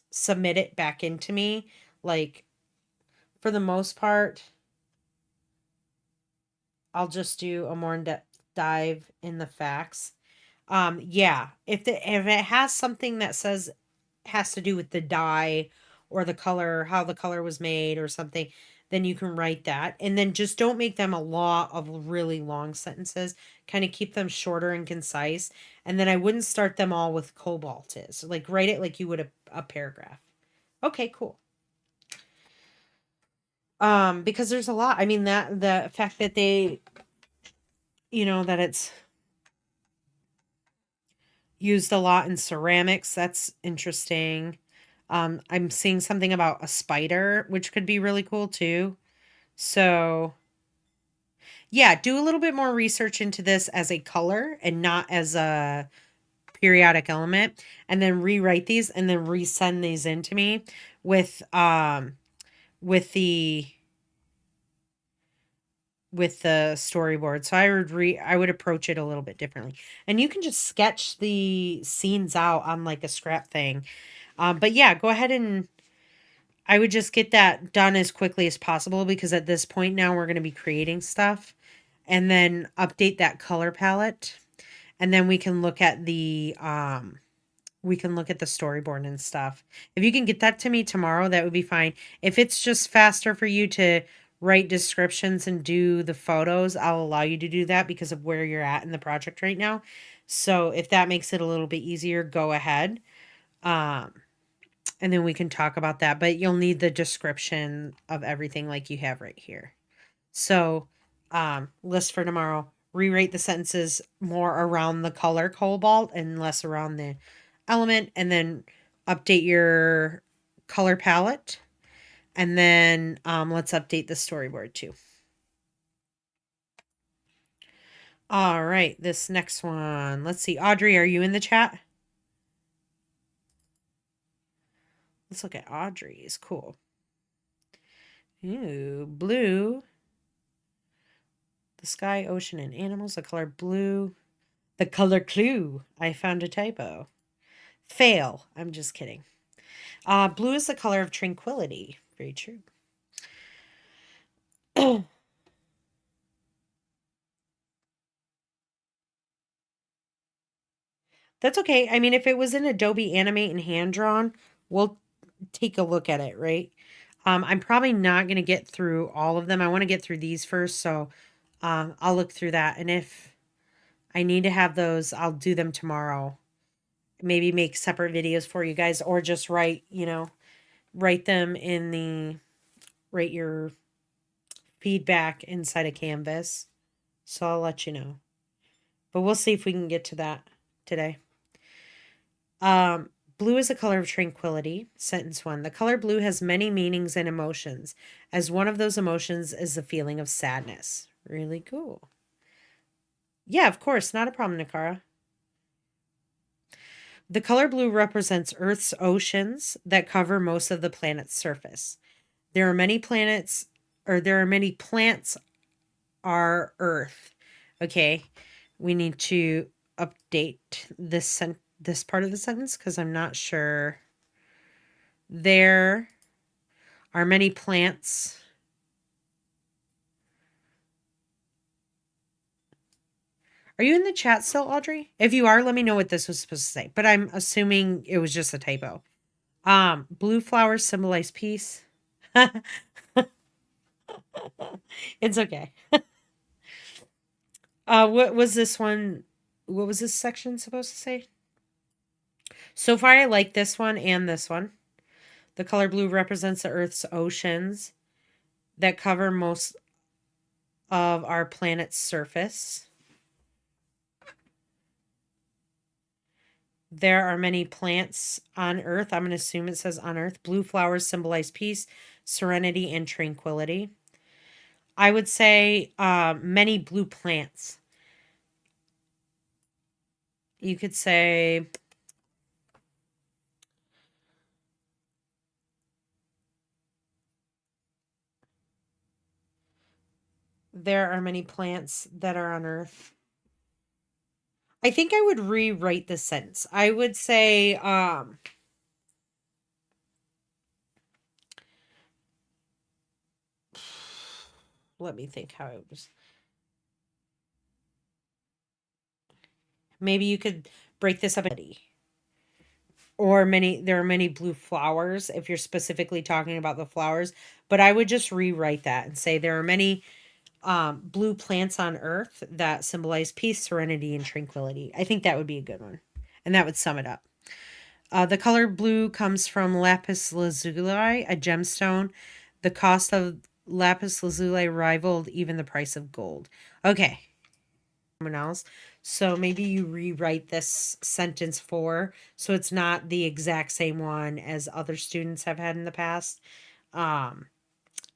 submit it back into me. Like for the most part, I'll just do a more in-depth dive in the facts. Yeah, if it has something that says has to do with the dye or the color, how the color was made or something, then you can write that. And then just don't make them a lot of really long sentences. Kind of keep them shorter and concise. And then I wouldn't start them all with cobalt is. Like write it like you would a paragraph. Okay, cool. Because there's a lot. I mean that the fact that they that it's used a lot in ceramics, that's interesting. I'm seeing something about a spider, which could be really cool too. So, yeah, do a little bit more research into this as a color and not as a periodic element, and then rewrite these and then resend these into me with with the with the storyboard. So I would approach it a little bit differently. And you can just sketch the scenes out on like a scrap thing. But yeah, go ahead and I would just get that done as quickly as possible because at this point now we're going to be creating stuff and then update that color palette and then we can look at the storyboard and stuff. If you can get that to me tomorrow, that would be fine. If it's just faster for you to write descriptions and do the photos, I'll allow you to do that because of where you're at in the project right now. So if that makes it a little bit easier, go ahead. Um, and then we can talk about that, but you'll need the description of everything like you have right here. So, list for tomorrow. Rewrite the sentences more around the color cobalt and less around the element, and then update your color palette. And then let's update the storyboard too. All right, this next one. Let's see. Audrey, are you in the chat? Let's look at Audrey's. Cool. Ooh, blue. The sky, ocean, and animals. The color blue. The color clue. I found a typo. Fail. I'm just kidding. Blue is the color of tranquility. Very true. That's okay. I mean, if it was in Adobe Animate and hand drawn, we'll take a look at it, right? I'm probably not going to get through all of them. I want to get through these first, so I'll look through that. And if I need to have those, I'll do them tomorrow. Maybe make separate videos for you guys, or just write them in write your feedback inside a canvas. So I'll let you know. but we'll see if we can get to that today. Blue is a color of tranquility. Sentence 1. The color blue has many meanings and emotions, as one of those emotions is the feeling of sadness. Really cool. Yeah, of course. Not a problem, Nikara. The color blue represents Earth's oceans that cover most of the planet's surface. There are many planets, or there are many plants are Earth. Okay, we need to update this part of the sentence because I'm not sure. There are many plants. Are you in the chat still, Audrey? If you are, let me know what this was supposed to say. But I'm assuming it was just a typo. Blue flowers symbolize peace. It's okay. What was this one? What was this section supposed to say? So far, I like this one and this one. The color blue represents the Earth's oceans that cover most of our planet's surface. There are many plants on Earth. I'm going to assume it says on Earth. Blue flowers symbolize peace, serenity, and tranquility. I would say many blue plants. You could say there are many plants that are on Earth. I think I would rewrite this sentence. I would say let me think how it was. Maybe you could break this up or there are many blue flowers if you're specifically talking about the flowers, but I would just rewrite that and say there are many blue plants on Earth that symbolize peace, serenity, and tranquility. I think that would be a good one, and that would sum it up. The color blue comes from lapis lazuli, a gemstone. The cost of lapis lazuli rivaled even the price of gold. Okay. Someone else. So maybe you rewrite this sentence 4 so it's not the exact same one as other students have had in the past.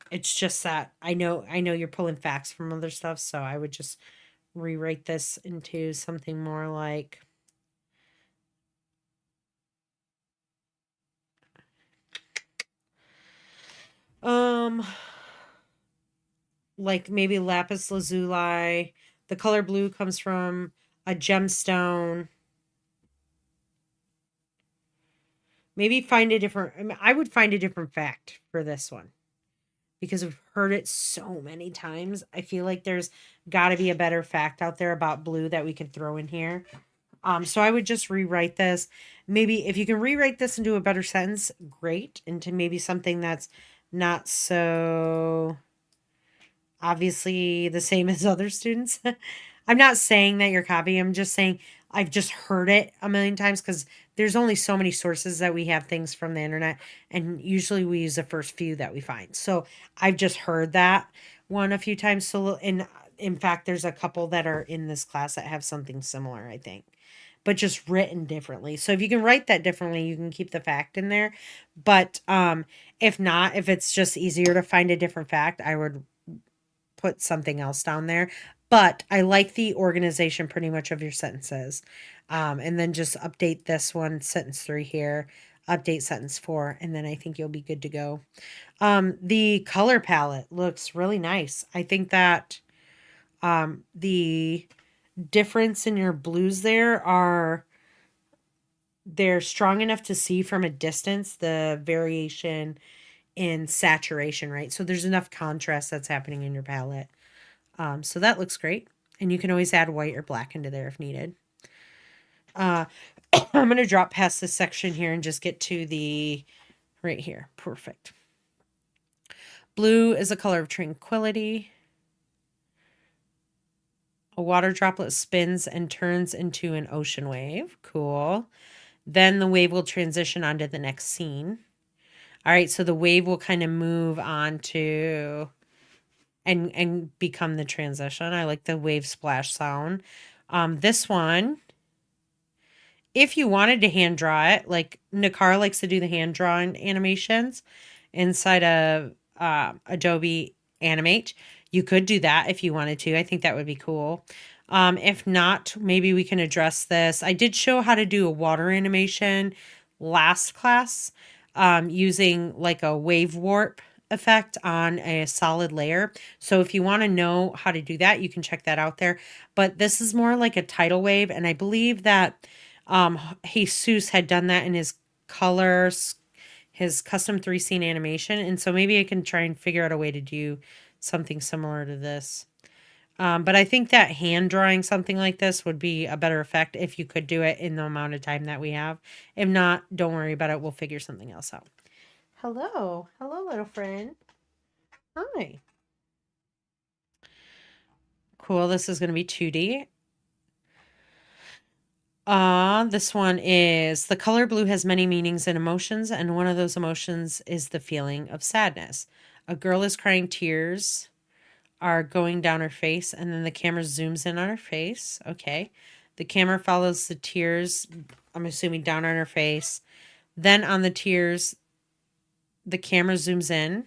It's just that I know you're pulling facts from other stuff, so I would just rewrite this into something more like like maybe lapis lazuli. The color blue comes from a gemstone. Maybe find a different, I would find a different fact for this one because we've heard it so many times. I feel like there's got to be a better fact out there about blue that we could throw in here. So I would just rewrite this. Maybe if you can rewrite this into a better sentence, great. Into maybe something that's not so obviously the same as other students. I'm not saying that you're copying. I'm just saying I've just heard it a million times because there's only so many sources that we have things from the internet, and usually we use the first few that we find. So I've just heard that one a few times. So in fact, there's a couple that are in this class that have something similar, I think, but just written differently. So if you can write that differently, you can keep the fact in there. But if not, if it's just easier to find a different fact, I would put something else down there. But I like the organization pretty much of your sentences. And then just update this one, sentence 3 here, update sentence 4, and then I think you'll be good to go. The color palette looks really nice. I think that the difference in your blues they're strong enough to see from a distance, the variation in saturation, right? So there's enough contrast that's happening in your palette. So that looks great. And you can always add white or black into there if needed. I'm going to drop past this section here and just get to the right here. Perfect. Blue is a color of tranquility. A water droplet spins and turns into an ocean wave. Cool. Then the wave will transition onto the next scene. All right, so the wave will kind of move on to and become the transition. I like the wave splash sound. This one, if you wanted to hand draw it, like Nakar likes to do the hand drawn animations inside of Adobe Animate, you could do that if you wanted to. I think that would be cool. If not, maybe we can address this. I did show how to do a water animation last class using like a wave warp effect on a solid layer. So if you want to know how to do that, you can check that out there. But this is more like a tidal wave, and I believe that Jesus had done that in his colors, his custom 3 scene animation. And so maybe I can try and figure out a way to do something similar to this. But I think that hand drawing something like this would be a better effect if you could do it in the amount of time that we have. If not, don't worry about it. We'll figure something else out. Hello. Hello, little friend. Hi. Cool. This is going to be 2D. This one is the color blue has many meanings and emotions, and one of those emotions is the feeling of sadness. A girl is crying, tears are going down her face, and then the camera zooms in on her face. Okay. The camera follows the tears, I'm assuming down on her face. Then on the tears, the camera zooms in.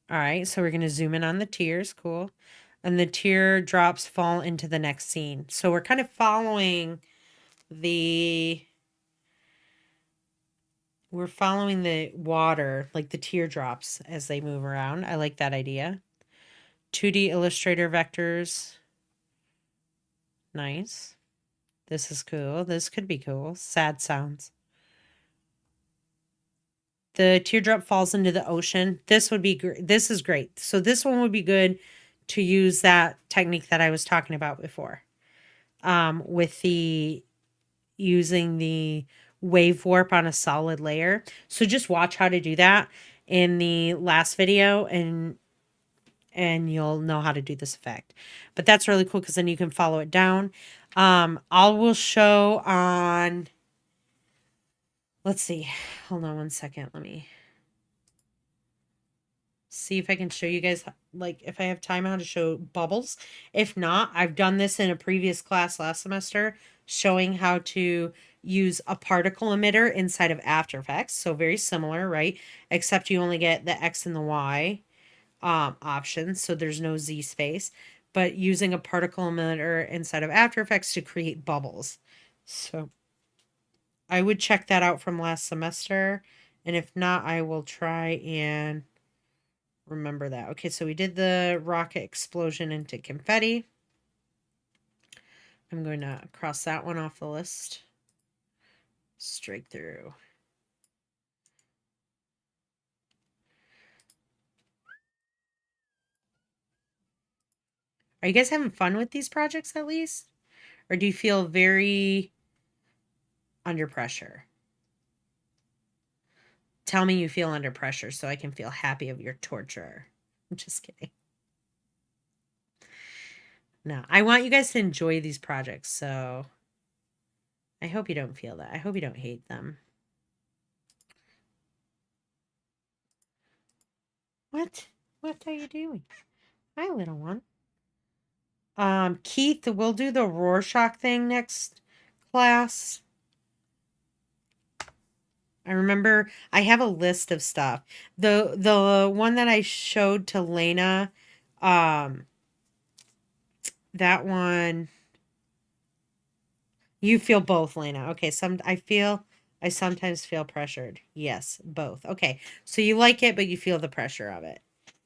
All right, so we're going to zoom in on the tears. Cool. And the teardrops fall into the next scene. So we're kind of following the water, like the teardrops as they move around. I like that idea. 2D Illustrator vectors. Nice. This is cool. This could be cool. Sad sounds. The teardrop falls into the ocean. This would be great. This is great. So this one would be good to use that technique that I was talking about before. With the using the wave warp on a solid layer. So just watch how to do that in the last video and you'll know how to do this effect. But that's really cool because then you can follow it down. I will show on, let's see, hold on one second. Let me see if I can show you guys, like if I have time, how to show bubbles. If not, I've done this in a previous class last semester, showing how to use a particle emitter inside of After Effects. So very similar, right? Except you only get the X and the Y options, so there's no Z space, but using a particle emitter inside of After Effects to create bubbles. So I would check that out from last semester, and if not, I will try and remember that. Okay, so we did the rocket explosion into confetti. I'm going to cross that one off the list. Straight through. Are you guys having fun with these projects at least? Or do you feel very under pressure? Tell me you feel under pressure so I can feel happy of your torture. I'm just kidding. No, I want you guys to enjoy these projects, so I hope you don't feel that. I hope you don't hate them. What? What are you doing? Hi, little one. Keith, we'll do the Rorschach thing next class. I remember I have a list of stuff. The one that I showed to Lena, that one, you feel both, Lena. Okay, I sometimes feel pressured. Yes, both. Okay, so you like it, but you feel the pressure of it.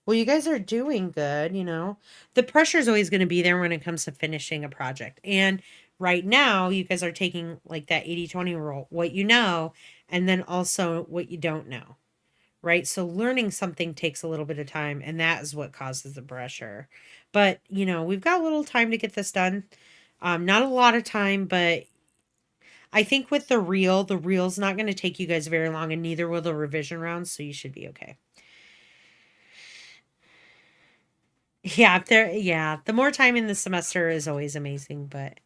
Well, you guys are doing good, you know. The pressure is always going to be there when it comes to finishing a project. And right now, you guys are taking like that 80-20 rule, what you know, and then also what you don't know. Right? So learning something takes a little bit of time, and that is what causes the pressure. But, you know, we've got a little time to get this done. Not a lot of time, but I think with the reel's not going to take you guys very long, and neither will the revision rounds, so you should be okay. Yeah, the more time in the semester is always amazing, but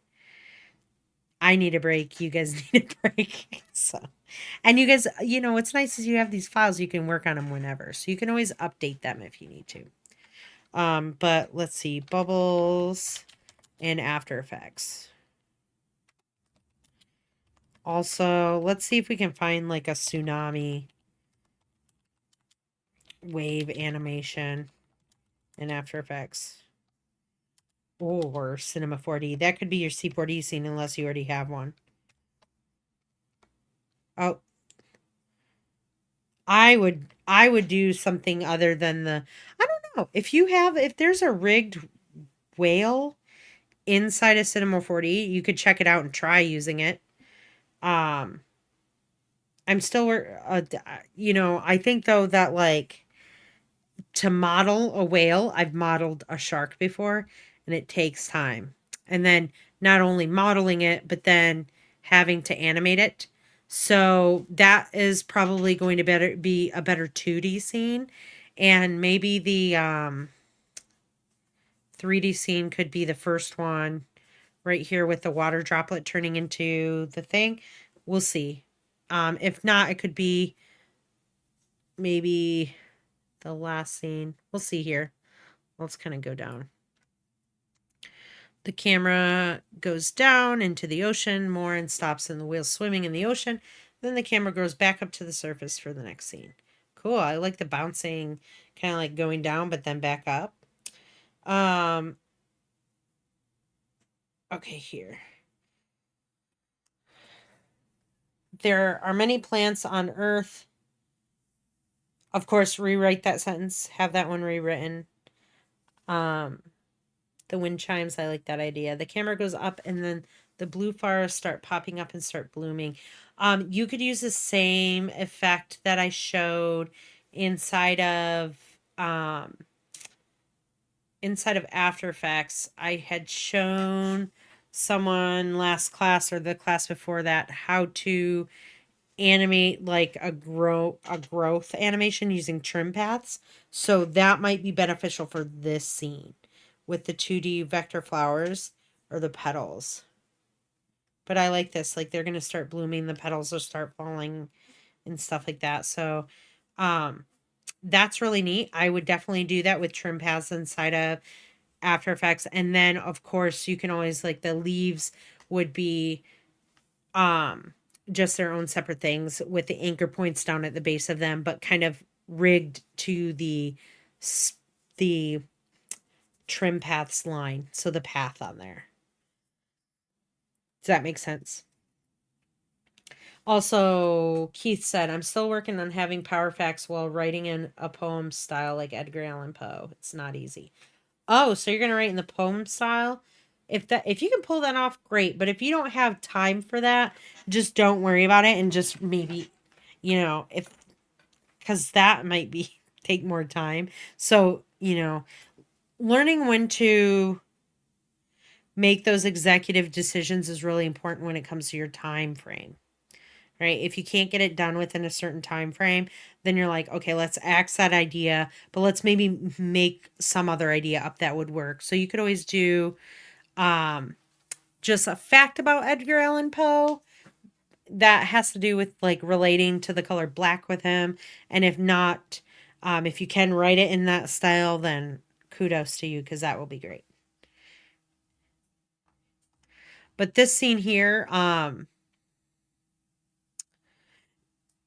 I need a break. You guys need a break. So, and you guys, you know, what's nice is you have these files, you can work on them whenever. So you can always update them if you need to. But let's see, bubbles. in After Effects. Also, let's see if we can find like a tsunami wave animation in After Effects. Or Cinema 4D. That could be your C4D scene unless you already have one. Oh, I would do something other than the I don't know. If there's a rigged whale inside a Cinema 4D, you could check it out and try using it. Um I'm still I think though that like to model a whale, I've modeled a shark before and it takes time. And then not only modeling it, but then having to animate it. So that is probably going to be a better 2D scene. And maybe the 3D scene could be the first one right here with the water droplet turning into the thing. We'll see. If not, it could be maybe the last scene. We'll see here. Let's kind of go down. The camera goes down into the ocean more and stops in the whale swimming in the ocean. Then the camera goes back up to the surface for the next scene. Cool. I like the bouncing, kind of like going down, but then back up. Okay, here. There are many plants on Earth. Of course, rewrite that sentence. Have that one rewritten. The wind chimes, I like that idea. The camera goes up and then the blue flowers start popping up and start blooming. You could use the same effect that I showed inside of After Effects. I had shown someone last class or the class before that how to animate like a growth animation using trim paths. So that might be beneficial for this scene with the 2D vector flowers or the petals. But I like this. Like they're going to start blooming, the petals will start falling and stuff like that. So that's really neat. I would definitely do that with trim paths inside of After Effects. And then of course you can always like the leaves would be just their own separate things with the anchor points down at the base of them, but kind of rigged to the trim paths line. So the path on there. Does that make sense? Also, Keith said, I'm still working on having power facts while writing in a poem style like Edgar Allan Poe. It's not easy. Oh, so you're gonna write in the poem style? If you can pull that off, great. But if you don't have time for that, just don't worry about it and just maybe, if because that might be take more time. So, learning when to make those executive decisions is really important when it comes to your time frame. Right? If you can't get it done within a certain time frame, then you're like, okay, let's axe that idea, but let's maybe make some other idea up that would work. So you could always do just a fact about Edgar Allan Poe that has to do with like relating to the color black with him. And if not, if you can write it in that style, then kudos to you because that will be great. But this scene here,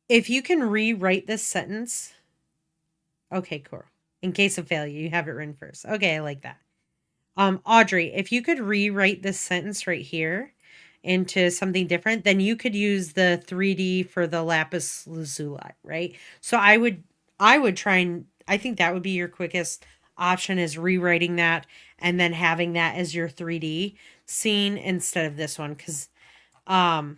if you can rewrite this sentence, okay, cool. In case of failure, you have it written first. Okay, I like that. Audrey, if you could rewrite this sentence right here into something different, then you could use the 3D for the lapis lazuli, right? So I would try and I think that would be your quickest option is rewriting that and then having that as your 3D scene instead of this one cuz um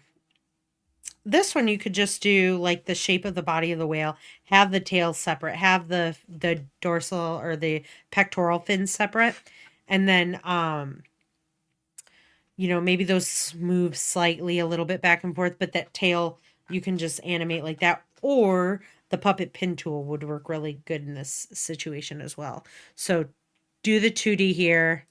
this one you could just do like the shape of the body of the whale, have the tail separate, have the dorsal or the pectoral fins separate, and then maybe those move slightly a little bit back and forth, but that tail you can just animate like that, or the puppet pin tool would work really good in this situation as well. So do the 2D here.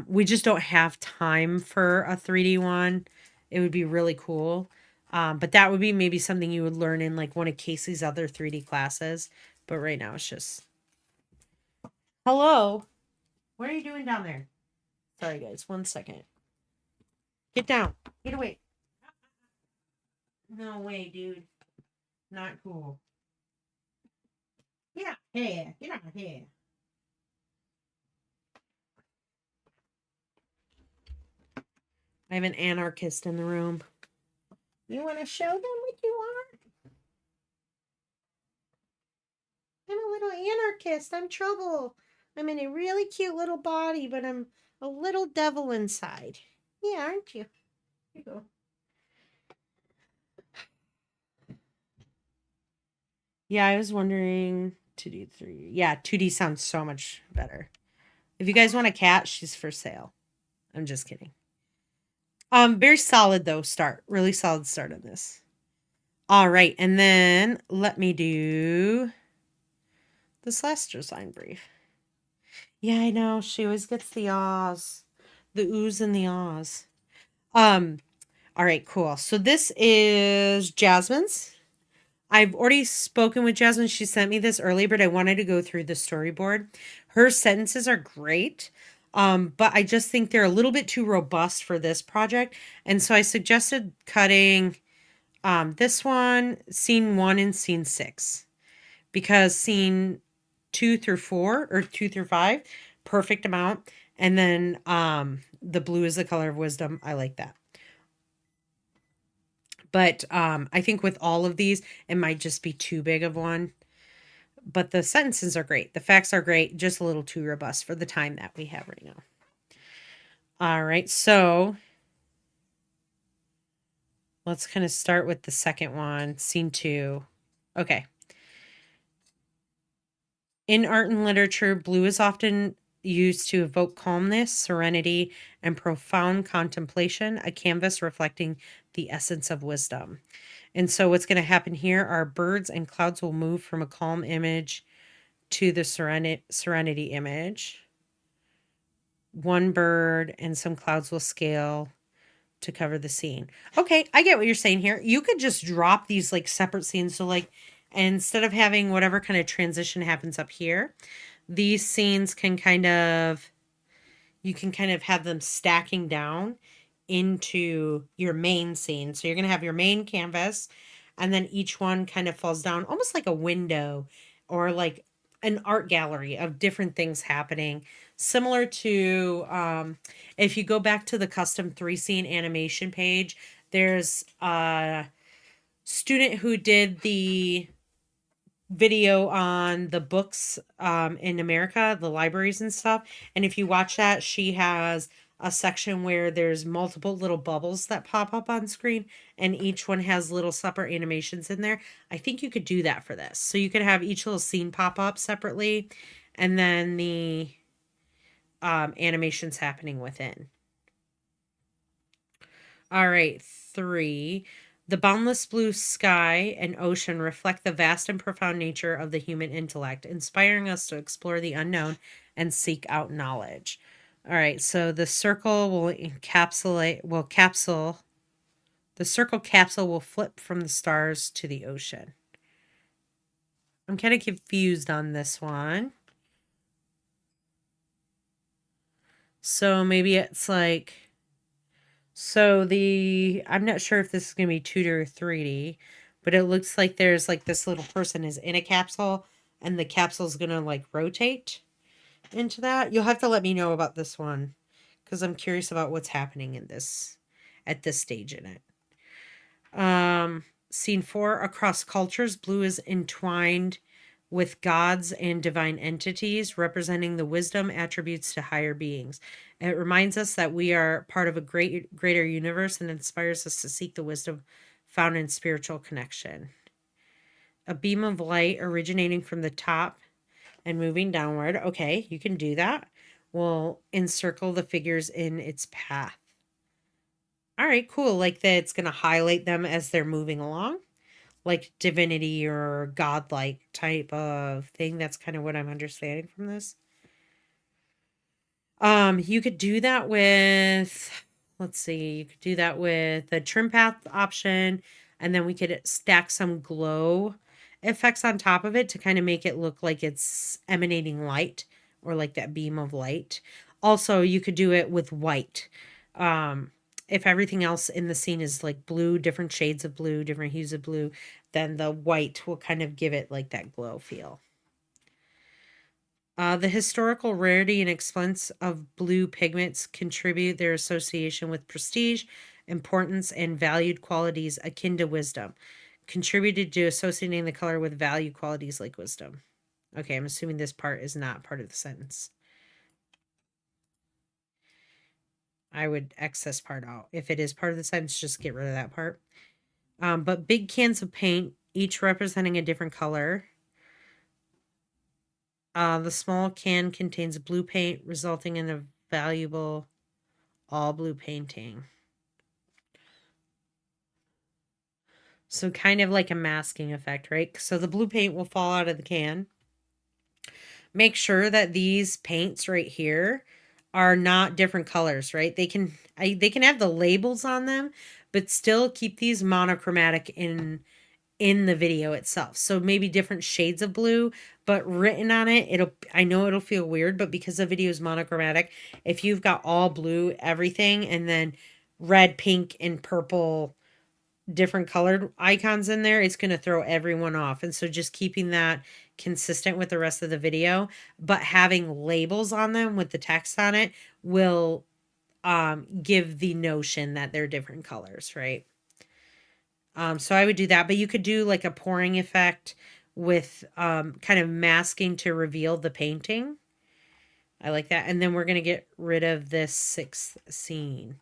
We just don't have time for a 3D one. It would be really cool. But that would be maybe something you would learn in like one of Casey's other 3D classes. But right now it's just, hello, what are you doing down there? Sorry, guys. 1 second. Get down. Get away. No way, dude. Not cool. Get out here. Get out here. I have an anarchist in the room. You want to show them what you are? I'm a little anarchist. I'm trouble. I'm in a really cute little body, but I'm a little devil inside. Yeah, aren't you? Here you go. Yeah, I was wondering 2D, 3D. Yeah, 2D sounds so much better. If you guys want a cat, she's for sale. I'm just kidding. Very solid though start. Really solid start on this. All right, and then let me do this last design brief. Yeah, I know. She always gets the ahs. The oohs and the ahs. All right, cool. So this is Jasmine's. I've already spoken with Jasmine. She sent me this earlier, but I wanted to go through the storyboard. Her sentences are great, but I just think they're a little bit too robust for this project. And so I suggested cutting this one, scene 1 and scene 6, because scene 2 through 4 or 2 through 5, perfect amount. And then the blue is the color of wisdom. I like that. But I think with all of these, it might just be too big of one. But the sentences are great. The facts are great. Just a little too robust for the time that we have right now. All right. So let's kind of start with the second one, scene 2. Okay. In art and literature, blue is often used to evoke calmness, serenity, and profound contemplation, a canvas reflecting the essence of wisdom. And so what's going to happen here are birds and clouds will move from a calm image to the serenity image. One bird and some clouds will scale to cover the scene. Okay, I get what you're saying here. You could just drop these like separate scenes. So like instead of having whatever kind of transition happens up here, these scenes can you can kind of have them stacking down into your main scene. So you're going to have your main canvas, and then each one kind of falls down almost like a window or like an art gallery of different things happening. Similar to if you go back to the custom 3-scene animation page, there's a student who did the video on the books in America, the libraries and stuff. And if you watch that, she has a section where there's multiple little bubbles that pop up on screen, and each one has little separate animations in there. I think you could do that for this. So you could have each little scene pop up separately, and then the animations happening within. All right, 3. The boundless blue sky and ocean reflect the vast and profound nature of the human intellect, inspiring us to explore the unknown and seek out knowledge. All right, so the circle the circle capsule will flip from the stars to the ocean. I'm kind of confused on this one. So maybe it's like, I'm not sure if this is going to be 2D or 3D, but it looks like there's like this little person is in a capsule, and the capsule is going to like rotate into that. You'll have to let me know about this one, because I'm curious about what's happening at this stage in it. Scene 4, across cultures, blue is entwined with gods and divine entities, representing the wisdom attributes to higher beings. It reminds us that we are part of a greater universe, and inspires us to seek the wisdom found in spiritual connection. A beam of light originating from the top and moving downward. Okay, you can do that. Will encircle the figures in its path. All right, cool. Like that, it's going to highlight them as they're moving along, like divinity or godlike type of thing. That's kind of what I'm understanding from this. You could do that with, let's see, you could do that with the trim path option, and then we could stack some glow effects on top of it to kind of make it look like it's emanating light, or like that beam of light. Also, you could do it with white. If everything else in the scene is like blue, different shades of blue, different hues of blue, then the white will kind of give it like that glow feel. The historical rarity and expense of blue pigments contribute their association with prestige, importance, and valued qualities akin to wisdom. Contributed to associating the color with value qualities like wisdom. Okay, I'm assuming this part is not part of the sentence. I would X this part out. If it is part of the sentence, just get rid of that part. But big cans of paint, each representing a different color. The small can contains blue paint, resulting in a valuable all blue painting. So kind of like a masking effect, right? So the blue paint will fall out of the can. Make sure that these paints right here are not different colors, right? They can have the labels on them, but still keep these monochromatic in the video itself. So maybe different shades of blue, but written on it, I know it'll feel weird, but because the video is monochromatic, if you've got all blue everything and then red, pink, and purple different colored icons in there, it's going to throw everyone off. And so just keeping that consistent with the rest of the video, but having labels on them with the text on it will give the notion that they're different colors, right? So I would do that, but you could do like a pouring effect with kind of masking to reveal the painting. I like that. And then we're going to get rid of this sixth scene.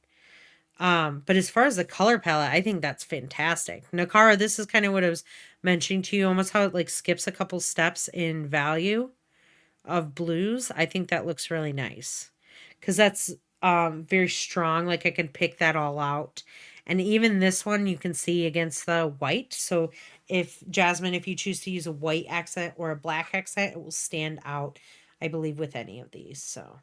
But as far as the color palette, I think that's fantastic. Nakara, this is kind of what I was mentioning to you, almost how it like skips a couple steps in value of blues. I think that looks really nice because that's very strong. Like I can pick that all out. And even this one you can see against the white. So if Jasmine, if you choose to use a white accent or a black accent, it will stand out, I believe, with any of these. So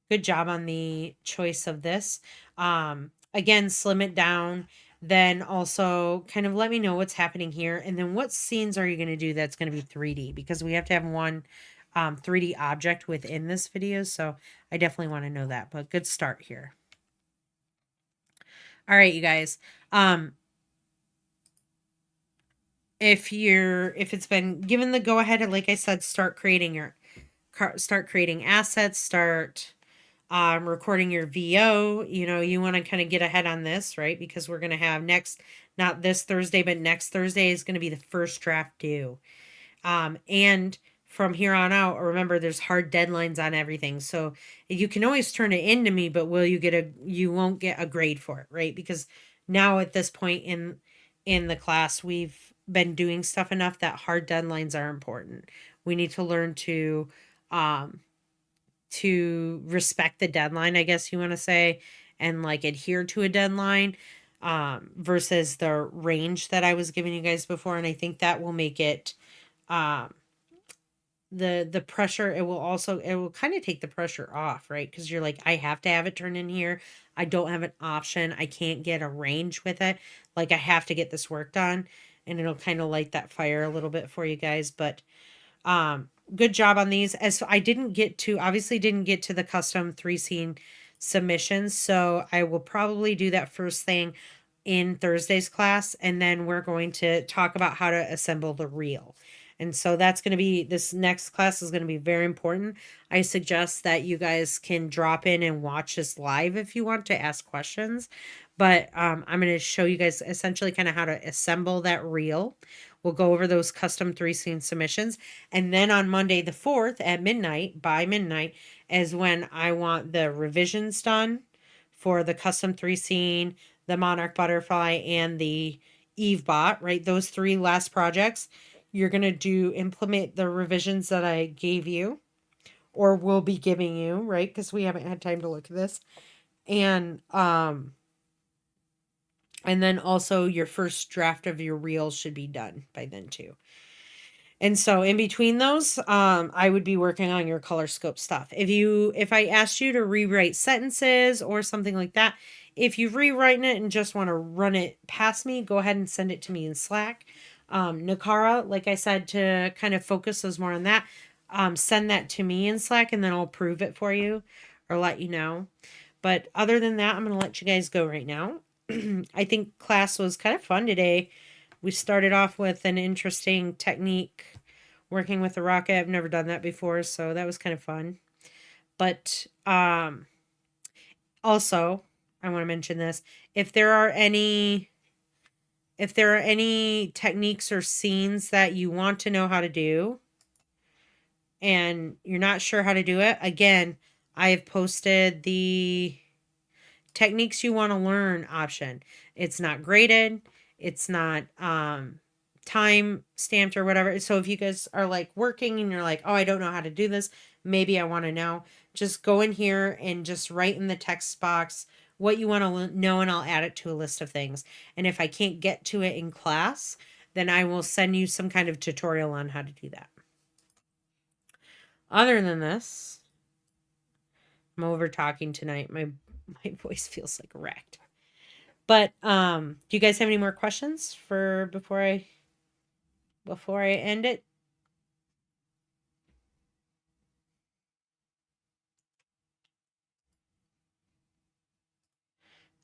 good job on the choice of this. Again, slim it down. Then also kind of let me know what's happening here. And then what scenes are you going to do that's going to be 3D? Because we have to have one 3D object within this video. So I definitely want to know that. But good start here. All right, you guys. If it's been given the go ahead, like I said, start creating assets, start recording your VO. You want to kind of get ahead on this, right? Because we're going to have not this Thursday, but next Thursday is going to be the first draft due. And from here on out, remember there's hard deadlines on everything. So you can always turn it into me, but you won't get a grade for it, right? Because now at this point in the class, we've been doing stuff enough that hard deadlines are important. We need to learn to respect the deadline, I guess you want to say, and like adhere to a deadline versus the range that I was giving you guys before. And I think that will make it the pressure, it will kind of take the pressure off, right? Because you're like, I have to have it turned in here. I don't have an option. I can't get a range with it. Like I have to get this work done, and it'll kind of light that fire a little bit for you guys. But good job on these. As I obviously didn't get to the custom 3-scene submissions, so I will probably do that first thing in Thursday's class, and then we're going to talk about how to assemble the reel. And so this next class is going to be very important. I suggest that you guys can drop in and watch this live if you want to ask questions. But I'm going to show you guys essentially kind of how to assemble that reel. We'll go over those custom 3-scene submissions. And then on Monday the 4th by midnight, is when I want the revisions done for the custom 3-scene, the Monarch Butterfly, and the Eve Bot, right? Those 3 last projects. You're going to implement the revisions that I gave you or will be giving you, right? Because we haven't had time to look at this. And then also your first draft of your reel should be done by then too. And so in between those, I would be working on your color scope stuff. If I asked you to rewrite sentences or something like that, if you've rewritten it and just want to run it past me, go ahead and send it to me in Slack. Nakara, like I said, to kind of focus us more on that, send that to me in Slack and then I'll prove it for you. or let you know. But other than that, I'm going to let you guys go right now. I think class was kind of fun today. We started off with an interesting technique working with the rocket. I've never done that before, so that was kind of fun. But also, I want to mention this. If there are any techniques or scenes that you want to know how to do and you're not sure how to do it, again, I have posted the techniques you want to learn option. It's not graded, it's not time stamped or whatever. So if you guys are like working and you're like, oh, I don't know how to do this, maybe I want to know, just go in here and just write in the text box what you want to know, and I'll add it to a list of things. And if I can't get to it in class, then I will send you some kind of tutorial on how to do that. Other than this, I'm over talking tonight. My voice feels like wrecked. But do you guys have any more questions for before I end it?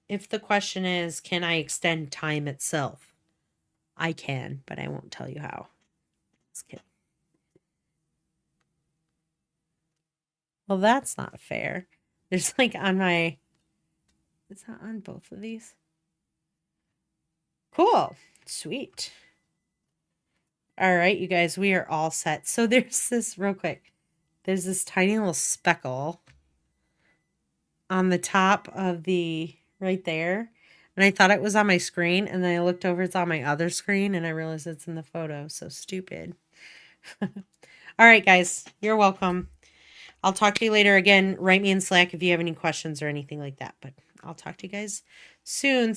If the question is, can I extend time itself? I can, but I won't tell you how. Just kidding. Well, that's not fair. There's like on my, it's not on both of these. Cool. Sweet. All right, you guys, we are all set. So there's this, real quick, there's this tiny little speckle on the top of the, right there. And I thought it was on my screen, and then I looked over, it's on my other screen, and I realized it's in the photo. So stupid. All right, guys, you're welcome. I'll talk to you later. Again, write me in Slack if you have any questions or anything like that. But I'll talk to you guys soon.